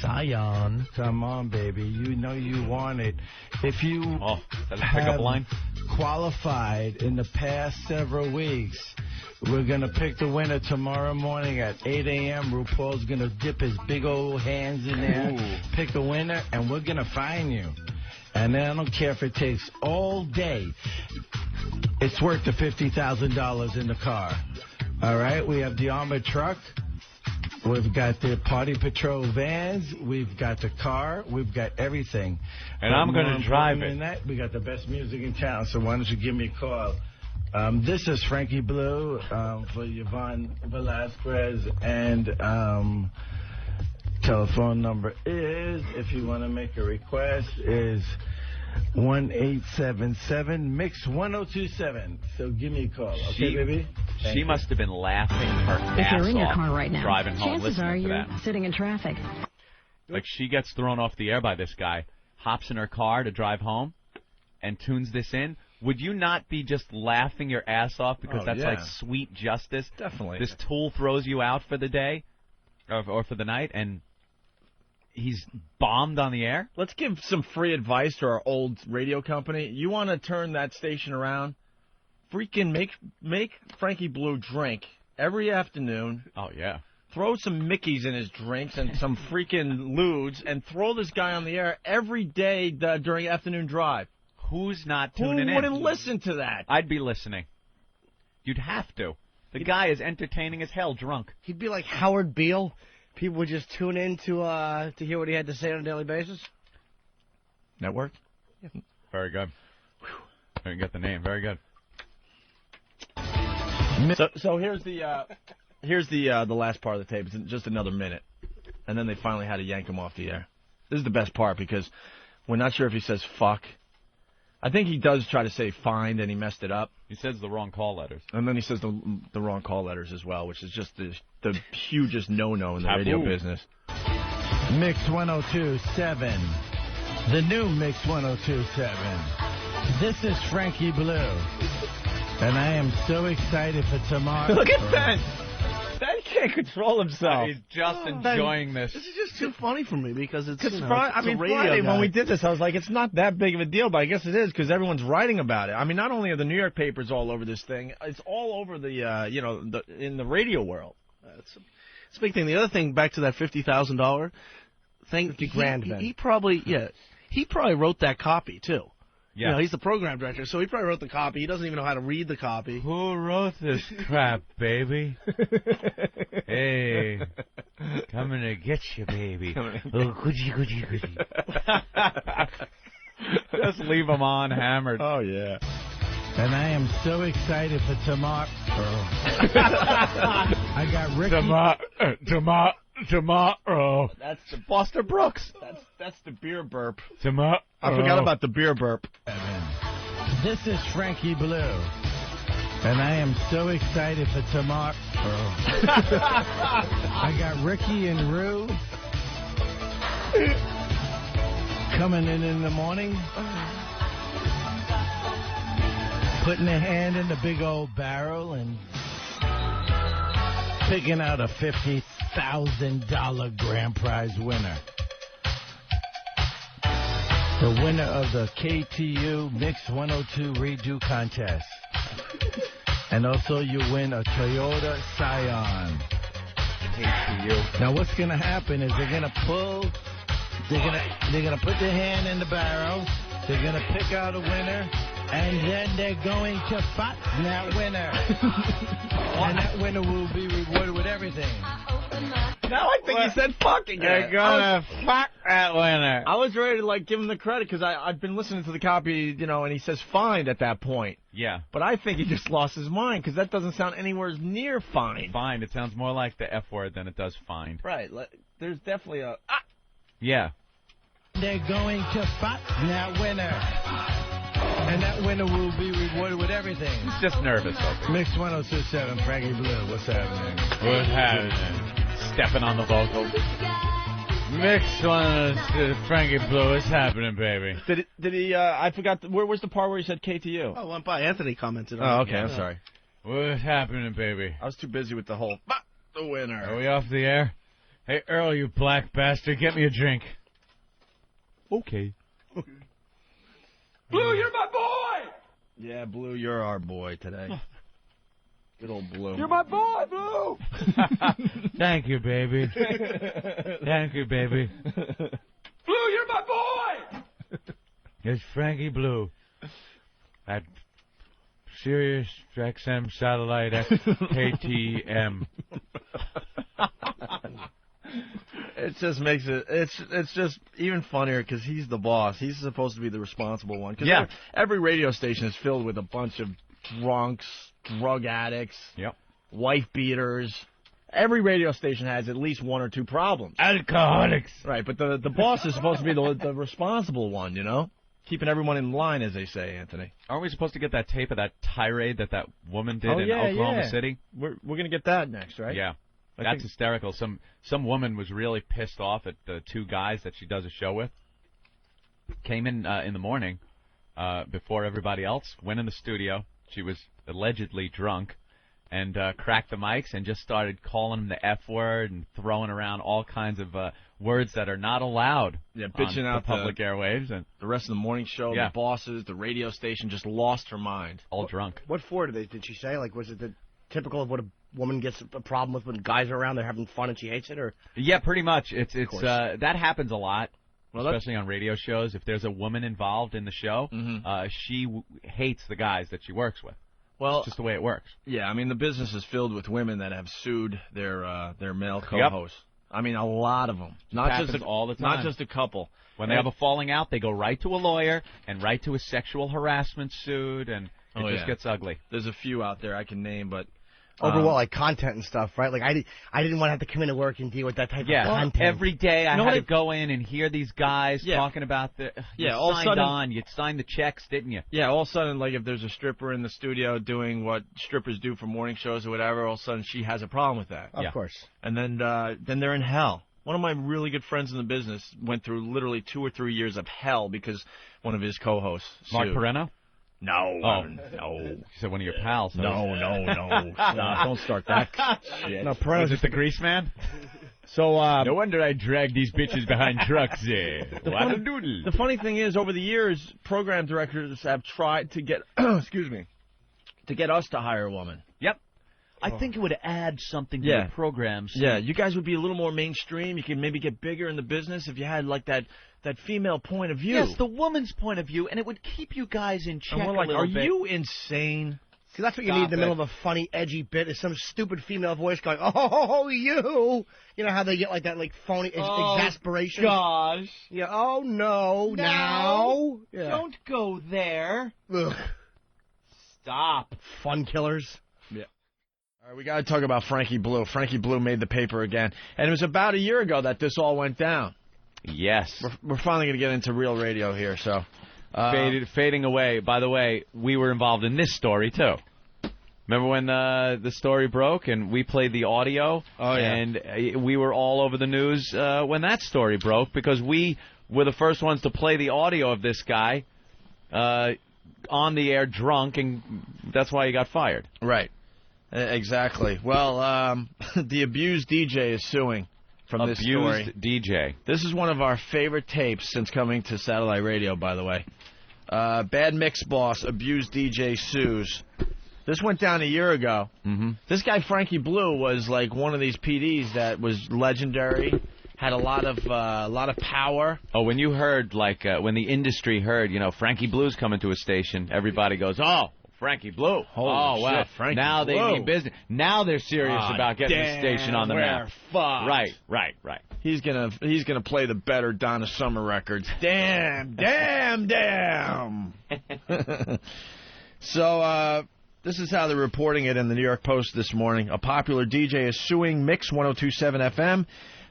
Scion. Come on, baby. You know you want it. If you Oh, is that a have pickup line? qualified in the past several weeks, we're going to pick the winner tomorrow morning at 8 a.m. RuPaul's going to dip his big old hands in there, pick a winner, and we're going to find you. And then I don't care if it takes all day. It's worth the $50,000 in the car. All right? We have the armored truck. We've got the Party Patrol vans. We've got the car. We've got everything. And I'm going to drive it. Than that, we got the best music in town, so why don't you give me a call? This is Frankie Blue for Yvonne Velasquez, and telephone number is, if you want to make a request, is 1-877-MIX-1027. So give me a call, okay, baby? She must have been laughing her ass If you're in your off car right now, driving home chances are listening to you're that. sitting in traffic. Like she gets thrown off the air by this guy, hops in her car to drive home, and tunes this in. Would you not be just laughing your ass off because that's like sweet justice? Definitely. This tool throws you out for the day, or for the night, and he's bombed on the air? Let's give some free advice to our old radio company. You want to turn that station around? Freaking make Frankie Blue drink every afternoon. Oh, yeah. Throw some Mickeys in his drinks and some freaking ludes, and throw this guy on the air every day during afternoon drive. Who's not tuning in? Who wouldn't listen to that? I'd be listening. You'd have to. The guy is entertaining as hell drunk. He'd be like Howard Beale. People would just tune in to hear what he had to say on a daily basis. Network? Very good. I didn't get the name. Very good. So here's the last part of the tape. It's just another minute, and then they finally had to yank him off the air. This is the best part because we're not sure if he says fuck. I think he does try to say find, and he messed it up. He says the wrong call letters. And then he says the wrong call letters as well, which is just the hugest no-no in the radio business. Mix 1027. The new Mix 1027. This is Frankie Blue. And I am so excited for tomorrow. Look at Ben. Ben can't control himself. He's just enjoying this. This is just too funny for me because it's, Because it's Friday, a radio Friday guy. when we did this, I was like, it's not that big of a deal, but I guess it is because everyone's writing about it. I mean, not only are the New York papers all over this thing, it's all over the in the radio world. It's a big thing. The other thing, back to that $50,000 thing, $50,000, Ben. he probably wrote that copy too. Yeah. You know, he's the program director, so he probably wrote the copy. He doesn't even know how to read the copy. Who wrote this crap, baby? Hey, coming to get you, baby. Oh, goody. Just leave him on hammered. Oh, yeah. And I am so excited for tomorrow. I got Ricky. Tomorrow. That's the Buster Brooks. That's the beer burp. Tomorrow. I forgot about the beer burp. This is Frankie Blue. And I am so excited for tomorrow. I got Ricky and Rue coming in the morning, putting their hand in the big old barrel and picking out a $50,000 grand prize winner. The winner of the KTU Mix 102 Redo Contest. And also you win a Toyota Scion. KTU. Now what's going to happen is they're going to put their hand in the barrel, They're going to pick out a winner, and then they're going to fuck that winner. And that winner will be rewarded with everything. Now I think he said fucking. They're gonna fuck that winner. I was ready to like give him the credit because I've been listening to the copy, you know, and he says fine at that point. Yeah. But I think he just lost his mind because that doesn't sound anywhere near fine. Fine. It sounds more like the F word than it does find. Right. There's definitely a. Yeah. They're going to fuck that winner. And that winner will be rewarded with everything. He's just nervous. Okay. Mix 1027, Frankie Blue. What's happening? What's happening? Stepping on the vocals. Mix 1027, Frankie Blue. What's happening, baby? Did he? I forgot. Where was the part where he said KTU? Oh, went by. Anthony commented on it. Oh, okay. I'm sorry. What's happening, baby? I was too busy with the whole. The winner. Are we off the air? Hey, Earl, you black bastard, get me a drink. Okay. Blue, you're my boy! Yeah, Blue, you're our boy today. Good old Blue. You're my boy, Blue! Thank you, baby. Thank you, baby. Blue, you're my boy! It's Frankie Blue. At Sirius XM Satellite KTM. It just makes it. It's just even funnier because he's the boss. He's supposed to be the responsible one. Cause yeah. Every radio station is filled with a bunch of drunks, drug addicts, wife beaters. Every radio station has at least one or two problems. Alcoholics. Right, but the boss is supposed to be the responsible one. You know, keeping everyone in line, as they say, Anthony. Aren't we supposed to get that tape of that tirade that woman did in Oklahoma City? We're gonna get that next, right? Yeah. That's hysterical. Some woman was really pissed off at the two guys that she does a show with. Came in the morning before everybody else, went in the studio. She was allegedly drunk and cracked the mics and just started calling them the F word and throwing around all kinds of words that are not allowed bitching on out the public airwaves. And the rest of the morning show, the bosses, the radio station just lost her mind. All drunk. What for did she say? Like, was it typical of what a woman gets a problem with when guys are around, they're having fun and she hates it, or? Yeah, pretty much. It's that happens a lot, especially on radio shows. If there's a woman involved in the show, she hates the guys that she works with. Well, it's just the way it works. Yeah, I mean the business is filled with women that have sued their male co-hosts. I mean a lot of them. Not just all the time. Not just a couple. When they have a falling out, they go right to a lawyer and right to a sexual harassment suit, and it just gets ugly. There's a few out there I can name, but. Over what, like content and stuff, right? Like I didn't want to have to come into work and deal with that type of content. Every day I had to go in and hear these guys talking about all of a sudden, you signed the checks, didn't you? Yeah, all of a sudden, like if there's a stripper in the studio doing what strippers do for morning shows or whatever, all of a sudden she has a problem with that. Of course. And then they're in hell. One of my really good friends in the business went through literally 2 or 3 years of hell because one of his co-hosts Mark sued. Perreno? No. No. You said one of your pals. No. Stop, don't start that shit. No, Perreno's just the grease man? So, no wonder I drag these bitches behind trucks there. The funny thing is, over the years, program directors have tried to get, to get us to hire a woman. Yep. I think it would add something to the programs. Yeah, you guys would be a little more mainstream. You could maybe get bigger in the business if you had like that female point of view. Yes, the woman's point of view, and it would keep you guys in check and we're like, a little bit. Are you insane? See, that's what you need in the middle of a funny, edgy bit is some stupid female voice going, "Oh, you." You know how they get like that, like phony exasperation. Gosh. Yeah. Oh no. Now. Yeah. Don't go there. Ugh. Stop. Fun killers. Yeah. All right, we got to talk about Frankie Blue. Frankie Blue made the paper again, and it was about a year ago that this all went down. Yes. We're finally going to get into real radio here, so. Fading away. By the way, we were involved in this story, too. Remember when the story broke and we played the audio? Oh, yeah. And we were all over the news when that story broke because we were the first ones to play the audio of this guy on the air drunk, and that's why he got fired. Right. Exactly. Well, the abused DJ is suing. From this story. Abused DJ. This is one of our favorite tapes since coming to satellite radio, by the way. Bad Mix Boss, abused DJ sues. This went down a year ago. Mm-hmm. This guy, Frankie Blue, was like one of these PDs that was legendary, had a lot of power. Oh, when you heard, like, when the industry heard, Frankie Blue's coming to a station, everybody goes, oh, Frankie Blue. Holy wow. shit, Frankie now Blue. they mean business. Now they're serious about getting the station on the map. Fucked. Right. He's gonna play the better Donna Summer records. Damn. So this is how they're reporting it in the New York Post this morning. A popular DJ is suing Mix 102.7 FM,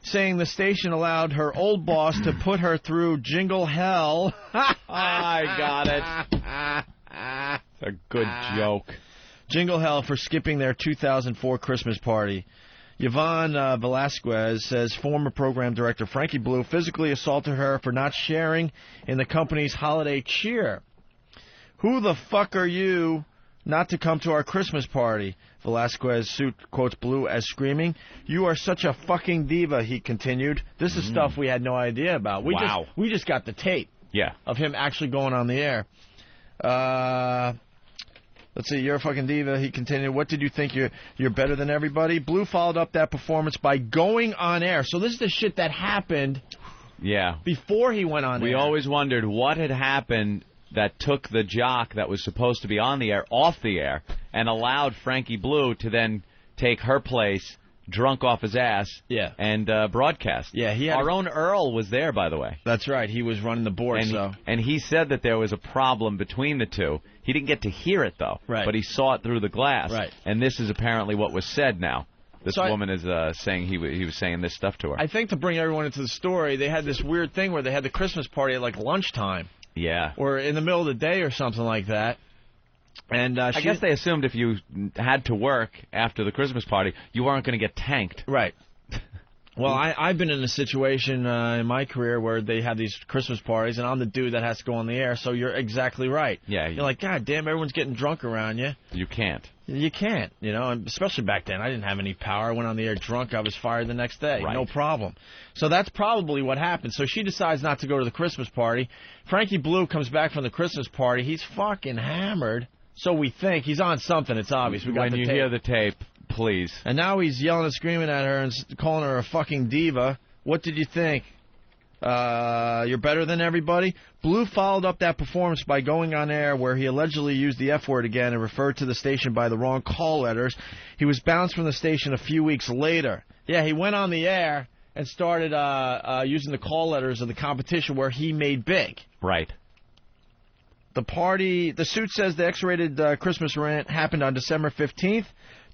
saying the station allowed her old boss to put her through jingle hell. I got it. It's a good joke. Jingle hell for skipping their 2004 Christmas party. Yvonne Velasquez says former program director Frankie Blue physically assaulted her for not sharing in the company's holiday cheer. Who the fuck are you not to come to our Christmas party? Velasquez quotes Blue as screaming. You are such a fucking diva, he continued. This is stuff we had no idea about. We just got the tape of him actually going on the air. Let's see, you're a fucking diva, he continued. What did you think? You're better than everybody? Blue followed up that performance by going on air. So this is the shit that happened before he went on air. We always wondered what had happened that took the jock that was supposed to be on the air off the air and allowed Frankie Blue to then take her place, drunk off his ass, and broadcast. Yeah, our own Earl was there, by the way. That's right. He was running the board. And he said that there was a problem between the two. He didn't get to hear it, though. Right. But he saw it through the glass. Right. And this is apparently what was said now. This woman is saying he was saying this stuff to her. I think to bring everyone into the story, they had this weird thing where they had the Christmas party at like lunchtime. Yeah. Or in the middle of the day or something like that. And I guess they assumed if you had to work after the Christmas party, you weren't going to get tanked. Right. Well, I've been in a situation in my career where they have these Christmas parties, and I'm the dude that has to go on the air, so you're exactly right. Yeah. You're like, God damn, everyone's getting drunk around you. You can't. You can't, and especially back then. I didn't have any power. I went on the air drunk. I was fired the next day. Right. No problem. So that's probably what happened. So she decides not to go to the Christmas party. Frankie Blue comes back from the Christmas party. He's fucking hammered. So we think. He's on something. It's obvious. We got when you hear the tape, please. And now he's yelling and screaming at her and calling her a fucking diva. What did you think? You're better than everybody? Blue followed up that performance by going on air where he allegedly used the F word again and referred to the station by the wrong call letters. He was bounced from the station a few weeks later. Yeah, he went on the air and started using the call letters of the competition where he made big. Right. The suit says the X-rated Christmas rant happened on December 15th,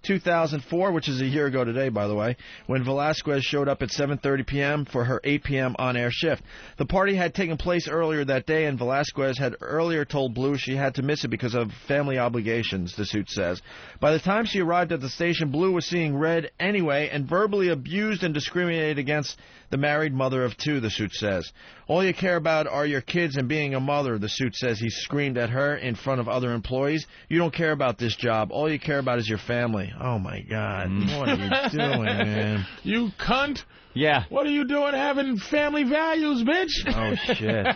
2004, which is a year ago today, by the way, when Velasquez showed up at 7:30 p.m. for her 8 p.m. on-air shift. The party had taken place earlier that day, and Velasquez had earlier told Blue she had to miss it because of family obligations, the suit says. By the time she arrived at the station, Blue was seeing red anyway and verbally abused and discriminated against the married mother of two, the suit says. All you care about are your kids and being a mother, the suit says. He screamed at her in front of other employees. You don't care about this job. All you care about is your family. Oh, my God. What are you doing, man? You cunt. Yeah. What are you doing having family values, bitch? Oh, shit.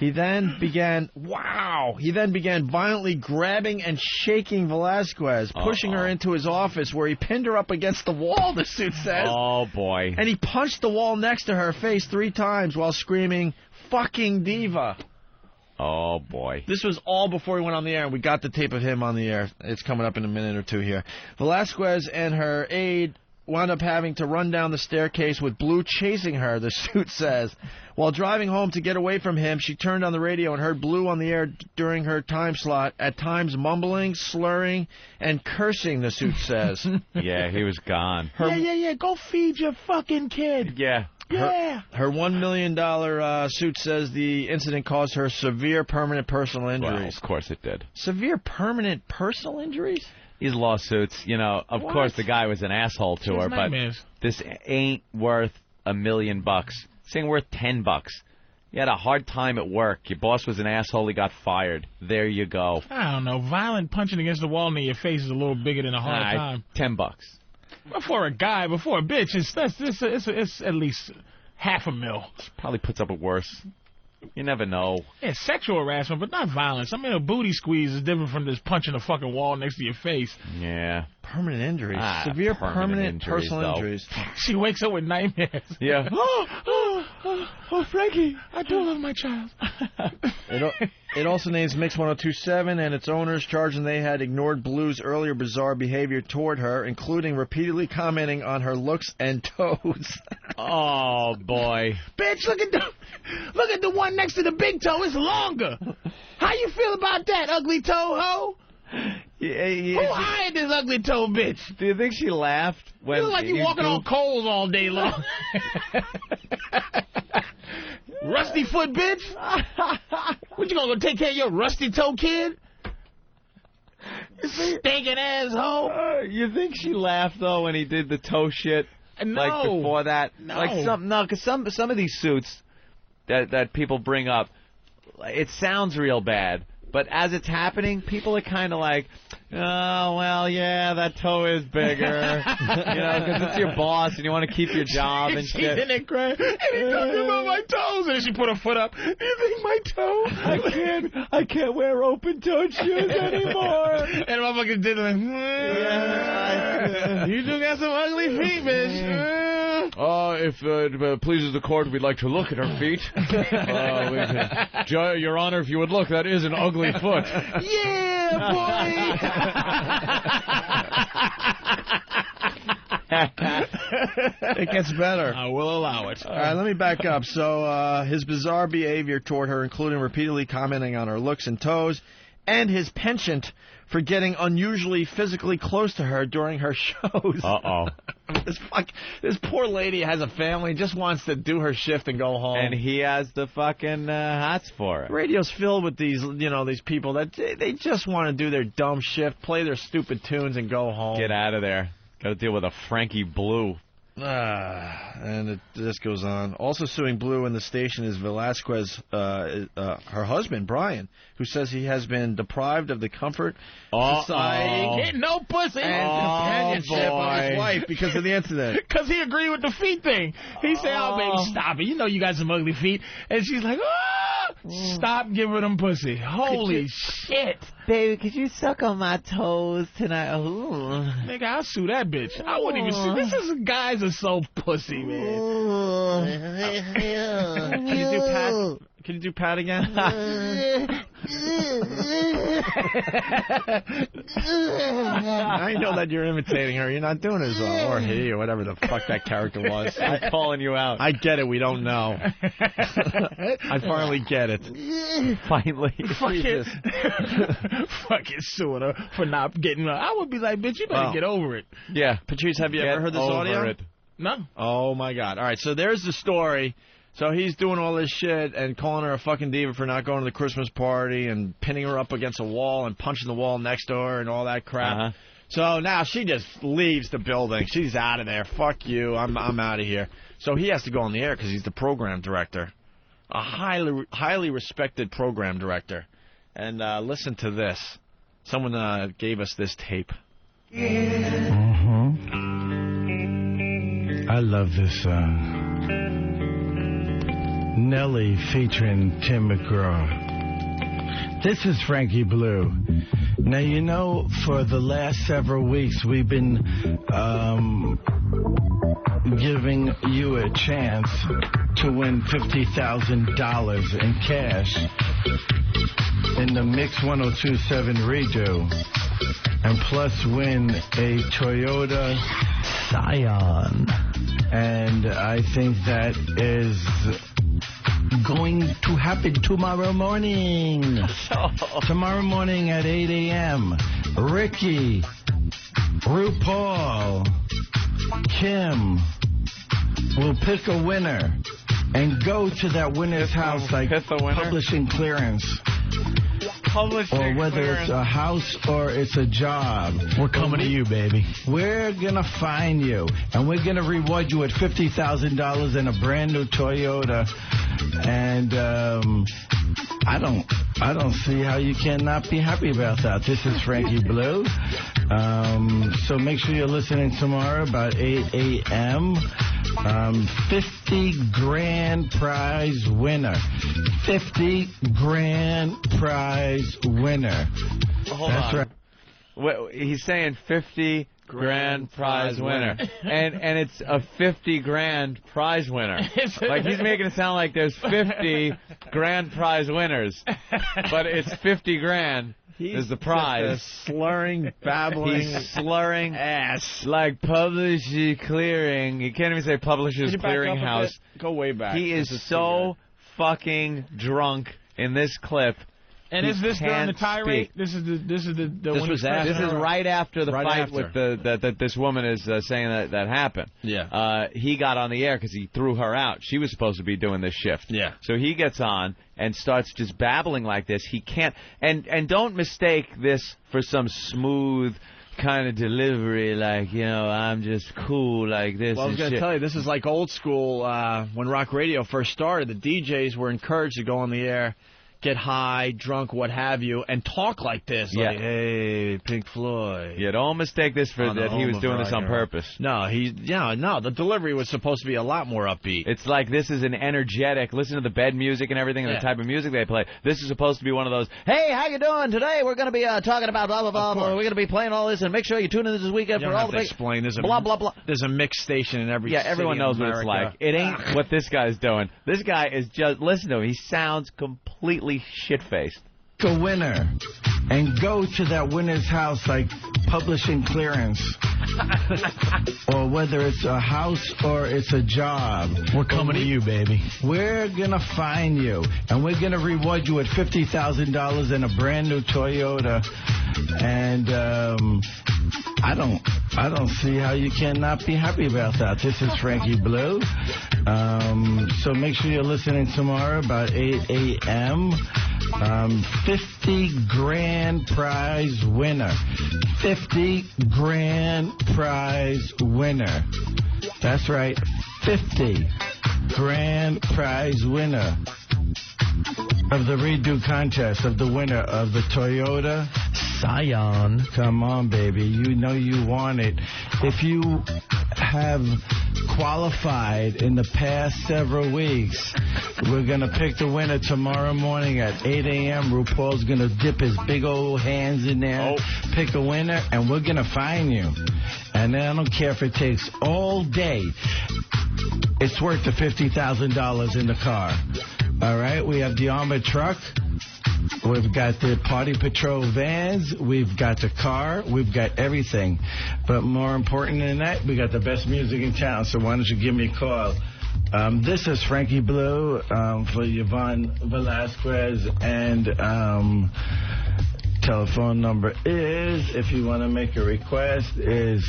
He then began violently grabbing and shaking Velasquez, pushing her into his office where he pinned her up against the wall, the suit says. Oh, boy. And he punched the wall next to her face 3 times while screaming, fucking diva. Oh, boy. This was all before he went on the air, and we got the tape of him on the air. It's coming up in a minute or two here. Velasquez and her aide wound up having to run down the staircase with Blue chasing her, the suit says. While driving home to get away from him, she turned on the radio and heard Blue on the air during her time slot, at times mumbling, slurring, and cursing, the suit says. Yeah, he was gone. Yeah, go feed your fucking kid. Yeah. Her $1 million suit says the incident caused her severe permanent personal injuries. Well, of course it did. Severe permanent personal injuries? These lawsuits, of course the guy was an asshole to her, but this ain't worth $1 million. This ain't worth $10. You had a hard time at work. Your boss was an asshole. He got fired. There you go. I don't know. Violent punching against the wall near your face is a little bigger than a hard time. $10. For a guy, before a bitch, it's at least $500,000. Probably puts up with worse. You never know. Yeah, sexual harassment, but not violence. I mean, a booty squeeze is different from just punching a fucking wall next to your face. Yeah. Permanent injuries. Severe permanent personal injuries. She wakes up with nightmares. Yeah. Oh, Frankie, I do love my child. It also names Mix 1027 and its owners, charging they had ignored Blue's earlier bizarre behavior toward her, including repeatedly commenting on her looks and toes. Oh, boy. Bitch, look at the one next to the big toe. It's longer. How you feel about that, ugly toe ho? Who hired this ugly toe bitch? Do you think she laughed when you look like you walking on coals all day long? Rusty foot bitch? What, you gonna go take care of your rusty toe kid? Stinking asshole. You think she laughed, though, when he did the toe shit? No. Like, before that? No. Like, because some of these suits that people bring up, it sounds real bad. But as it's happening, people are kind of like, oh, well, yeah, that toe is bigger. Because it's your boss and you want to keep your job and shit. She's in there crying. And he's talking about my toes. And she put her foot up. Do you think my toe? I can't wear open-toed shoes anymore. And the motherfucker did like, you do got some ugly feet, bitch. If it pleases the court, we'd like to look at her feet. Your Honor, if you would look, that is an ugly foot. Yeah, boy! It gets better. I will allow it. All right, let me back up. So his bizarre behavior toward her, including repeatedly commenting on her looks and toes, and his penchant for getting unusually physically close to her during her shows. Uh-oh. This poor lady has a family, just wants to do her shift and go home. And he has the fucking hots for it. Radio's filled with these people that they just want to do their dumb shift, play their stupid tunes, and go home. Get out of there. Got to deal with a Frankie Blue. And this goes on. Also suing Blue and the station is Velasquez, her husband, Brian, who says he has been deprived of the comfort, society, getting no pussy, and companionship of his wife because of the incident. Because he agreed with the feet thing. He said, oh, baby, stop it. You know you got some ugly feet. And she's like, stop giving them pussy. Holy shit. Baby, could you suck on my toes tonight? Ooh. Nigga, I'll sue that bitch. I wouldn't even sue. This is guys are so pussy, man. Can you do Pat? Can you do Pat again? I know that you're imitating her. You're not doing it as well. Or he, or whatever the fuck that character was. I'm calling you out. I get it. We don't know. I finally get it. Finally. Fucking suing her for not getting her. I would be like, bitch, you better get over it. Yeah. Patrice, have you ever heard this audio? It. No. Oh, my God. All right, so there's the story. So he's doing all this shit and calling her a fucking diva for not going to the Christmas party and pinning her up against a wall and punching the wall next to her and all that crap. So now she just leaves the building. She's out of there. Fuck you. I'm out of here. So he has to go on the air because he's the program director, a highly respected program director. And listen to this. Someone gave us this tape. I love this song. Nelly featuring Tim McGraw. This is Frankie Blue. Now, you know, for the last several weeks, we've been giving you a chance to win $50,000 in cash in the Mix 1027 redo, and plus win a Toyota Scion. And I think that is going to happen tomorrow morning. Tomorrow morning at 8 a.m. Ricky, RuPaul, Kim will pick a winner and go to that winner's house, like publishing clearance. Or whether it's a house or it's a job. We're coming to you, baby. We're going to find you. And we're going to reward you with $50,000 in a brand new Toyota. And I don't see how you cannot be happy about that. This is Frankie Blue. So make sure you're listening tomorrow about 8 a.m. 50 grand prize winner. 50 grand prize winner. Hold That's on. right. Well, he's saying 50 grand prize winner. and it's a 50 grand prize winner. Like, he's making it sound like there's 50 grand prize winners, but it's 50 grand is the prize. Slurring, babbling. He's slurring ass. like Publishers Clearing. You can't even say Publishers Clearing House. Go way back. He is so fucking drunk in this clip. And He is this during the can't tirade? speak. This is the when was he's after. This is right after the Right fight after. with that this woman is saying that happened. Yeah. He got on the air because he threw her out. She was supposed to be doing this shift. Yeah. So he gets on and starts just babbling like this. He can't. And don't mistake this for some smooth kind of delivery, like, you know, I'm just cool like this. Well, I was and going to shit. tell you, this is like old school. When rock radio first started, the DJs were encouraged to go on the air, get high, drunk, what have you, and talk like this. Yeah. Like, hey, Pink Floyd. Yeah, don't mistake this for On the that he home was of doing this rock on and roll. purpose. No, the delivery was supposed to be a lot more upbeat. It's like this is an energetic, listen to the bed music and everything and the type of music they play. This is supposed to be one of those, hey, how you doing? Today we're going to be talking about blah, blah, blah, blah. We're going to be playing all this, and make sure you tune in this weekend You for don't all have the to big... explain. There's blah, blah, blah. There's a mix station in every Yeah, city everyone in knows what it's America. like. It ain't what this guy's doing. This guy is just, listen to him, he sounds completely shit-faced. A winner and go to that winner's house like publishing clearance or whether it's a house or it's a job. We're coming to you, baby. We're gonna find you and we're gonna reward you with $50,000 in a brand new Toyota. And I don't see how you cannot be happy about that. This is Frankie Blue. So make sure you're listening tomorrow about 8 a.m. 50 grand prize winner. 50 grand prize winner. That's right. 50 grand prize winner of the redo contest of the winner of the Toyota Scion. Come on, baby. You know you want it. If you have qualified in the past several weeks, we're going to pick the winner tomorrow morning at 8 a.m. RuPaul's going to dip his big old hands in there, pick a winner, and we're going to find you. And I don't care if it takes all day. It's worth the $50,000 in the car. All right? We have the armored truck. We've got the Party Patrol vans. We've got the car. We've got everything. But more important than that, we got the best music in town. So why don't you give me a call? This is Frankie Blue for Yvonne Velasquez. And telephone number is, if you want to make a request, is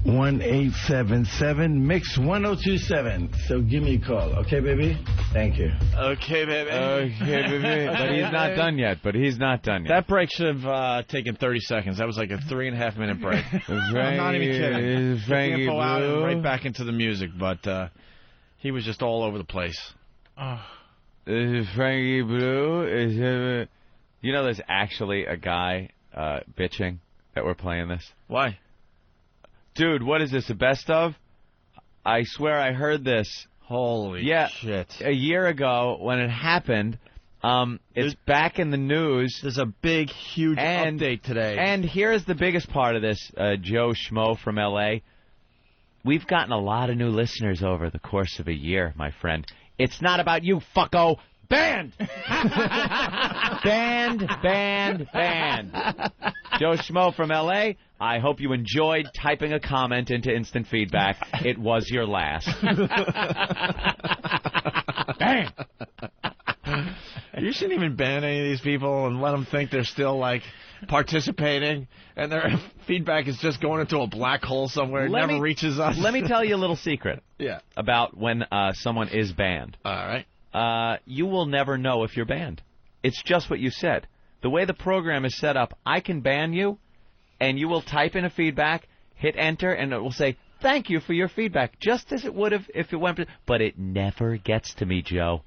1-877-MIX-1027. So give me a call. Okay, baby? Thank you. Okay, baby. Okay, baby. But he's not done yet. That break should have taken 30 seconds. That was like a 3.5 minute break. I'm not even kidding. Get the info out and right back into the music, but he was just all over the place. This is Frankie Blue. You know there's actually a guy bitching that we're playing this? Why? Dude, what is this, the best of? I swear I heard this. Holy shit. A year ago when it happened. It's back in the news. There's a big, huge update today. And here's the biggest part of this, Joe Schmo from L.A. We've gotten a lot of new listeners over the course of a year, my friend. It's not about you, fucko. Banned! Banned. Joe Schmo from L.A., I hope you enjoyed typing a comment into instant feedback. It was your last. Banned! You shouldn't even ban any of these people and let them think they're still, like, participating, and their feedback is just going into a black hole somewhere. It never reaches us. Let me tell you a little secret about when someone is banned. All right. You will never know if you're banned. It's just what you said. The way the program is set up, I can ban you, and you will type in a feedback, hit enter, and it will say, thank you for your feedback, just as it would have if it went. But it never gets to me, Joe.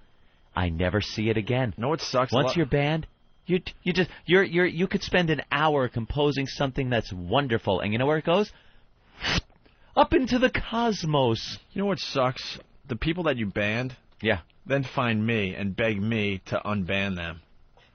I never see it again. No, it sucks. Once you're banned, you could spend an hour composing something that's wonderful, and you know where it goes? up into the cosmos. You know what sucks? The people that you banned, then find me and beg me to unban them.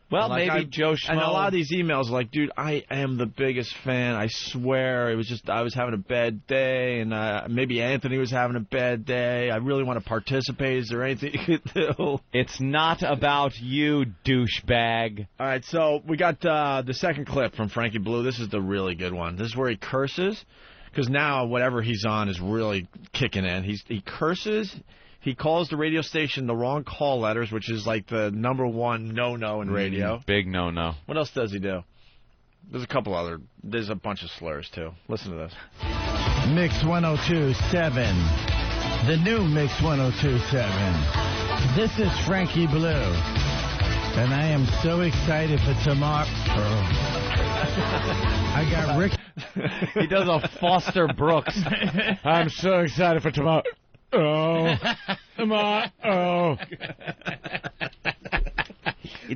Well, maybe Joe Schmo. And a lot of these emails are like, dude, I am the biggest fan. I swear. It was just I was having a bad day, and maybe Anthony was having a bad day. I really want to participate. Is there anything you could do? It's not about you, douchebag. All right, so we got the second clip from Frankie Blue. This is the really good one. This is where he curses, because now whatever he's on is really kicking in. He curses. He calls the radio station the wrong call letters, which is like the #1 no-no in radio. Big no-no. What else does he do? There's a bunch of slurs, too. Listen to this. Mix 102.7. The new Mix 102.7. This is Frankie Blue. And I am so excited for tomorrow. I got Rick. He does a Foster Brooks. I'm so excited for tomorrow.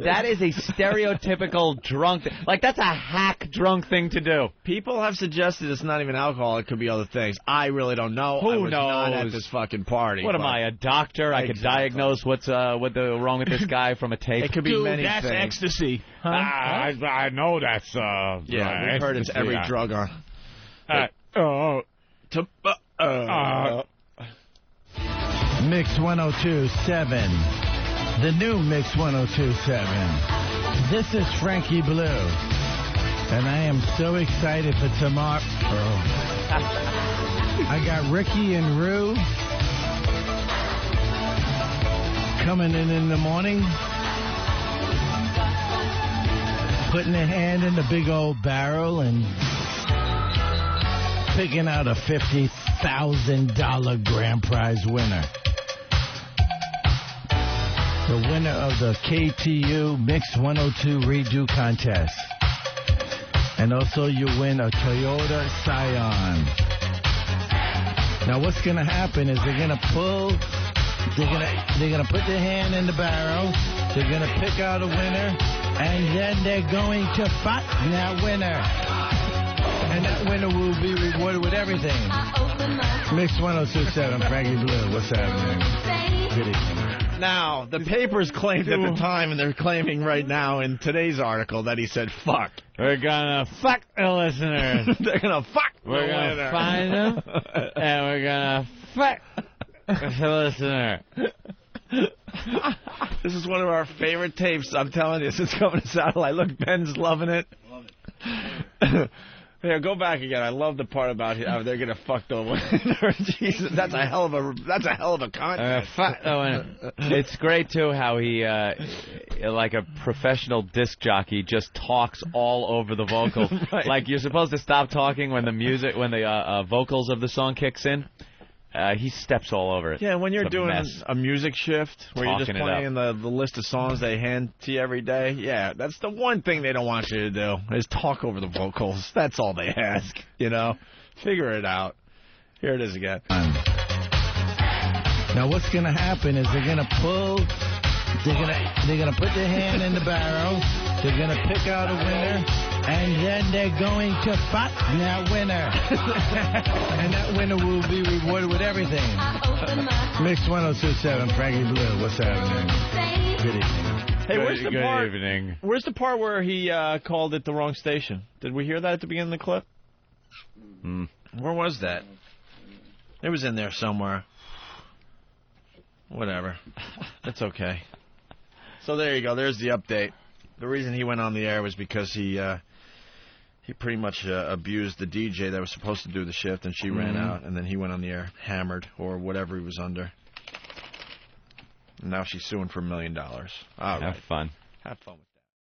That is a stereotypical drunk. Like, that's a hack drunk thing to do. People have suggested it's not even alcohol. It could be other things. I really don't know. I was not at this fucking party. What am I, a doctor? I could diagnose what's wrong with this guy from a tape. It could be many that's things. ecstasy. Huh? I know that's yeah, we've heard it's every drug on. Mix 102.7. The new Mix 102.7. This is Frankie Blue. And I am so excited for tomorrow. I got Ricky and Rue coming in the morning, putting their hand in the big old barrel and picking out a $50,000 grand prize winner. The winner of the KTU Mix 102 Redo Contest. And also you win a Toyota Scion. Now what's going to happen is they're going to pull, they're going to put their hand in the barrel, they're going to pick out a winner, and then they're going to fight that winner. And that winner will be rewarded with everything. Mix 102.7, Frankie Blue. What's happening? Good evening. Now, the papers claimed at the time, and they're claiming right now in today's article that he said fuck. We're gonna fuck the listeners. They're gonna fuck We're the gonna winner. find them, and we're gonna fuck the listener. This is one of our favorite tapes, I'm telling you, since coming to Satellite. Look, Ben's loving it. Love it. Here, go back again. I love the part about how they're gonna fuck the winner. Jesus, that's a hell of a contest. Fuck the winner. It's great too how he, like a professional disc jockey, just talks all over the vocals. Right. Like you're supposed to stop talking when the vocals of the song kicks in. He steps all over it. Yeah, when you're It's doing mess. a music shift where you're just Talking it playing the list of songs they hand to you every day, yeah, that's the one thing they don't want you to do is talk over the vocals. That's all they ask, you know? Figure it out. Here it is again. Now what's going to happen is they're going to pull, they're going to put their hand in the barrel, they're going to pick out a winner, and then they're going to fight that winner. And that winner will be rewarded with everything. Mix 102.7, Frankie Blue. What's happening? Good evening. Hey, where's the Good part? evening. Where's the part where he called it the wrong station? Did we hear that at the beginning of the clip? Where was that? It was in there somewhere. Whatever. It's okay. So there you go. There's the update. The reason he went on the air was because he pretty much abused the DJ that was supposed to do the shift, and she ran out, and then he went on the air hammered or whatever he was under. And now she's suing for $1 million. All right. Have fun. Have fun with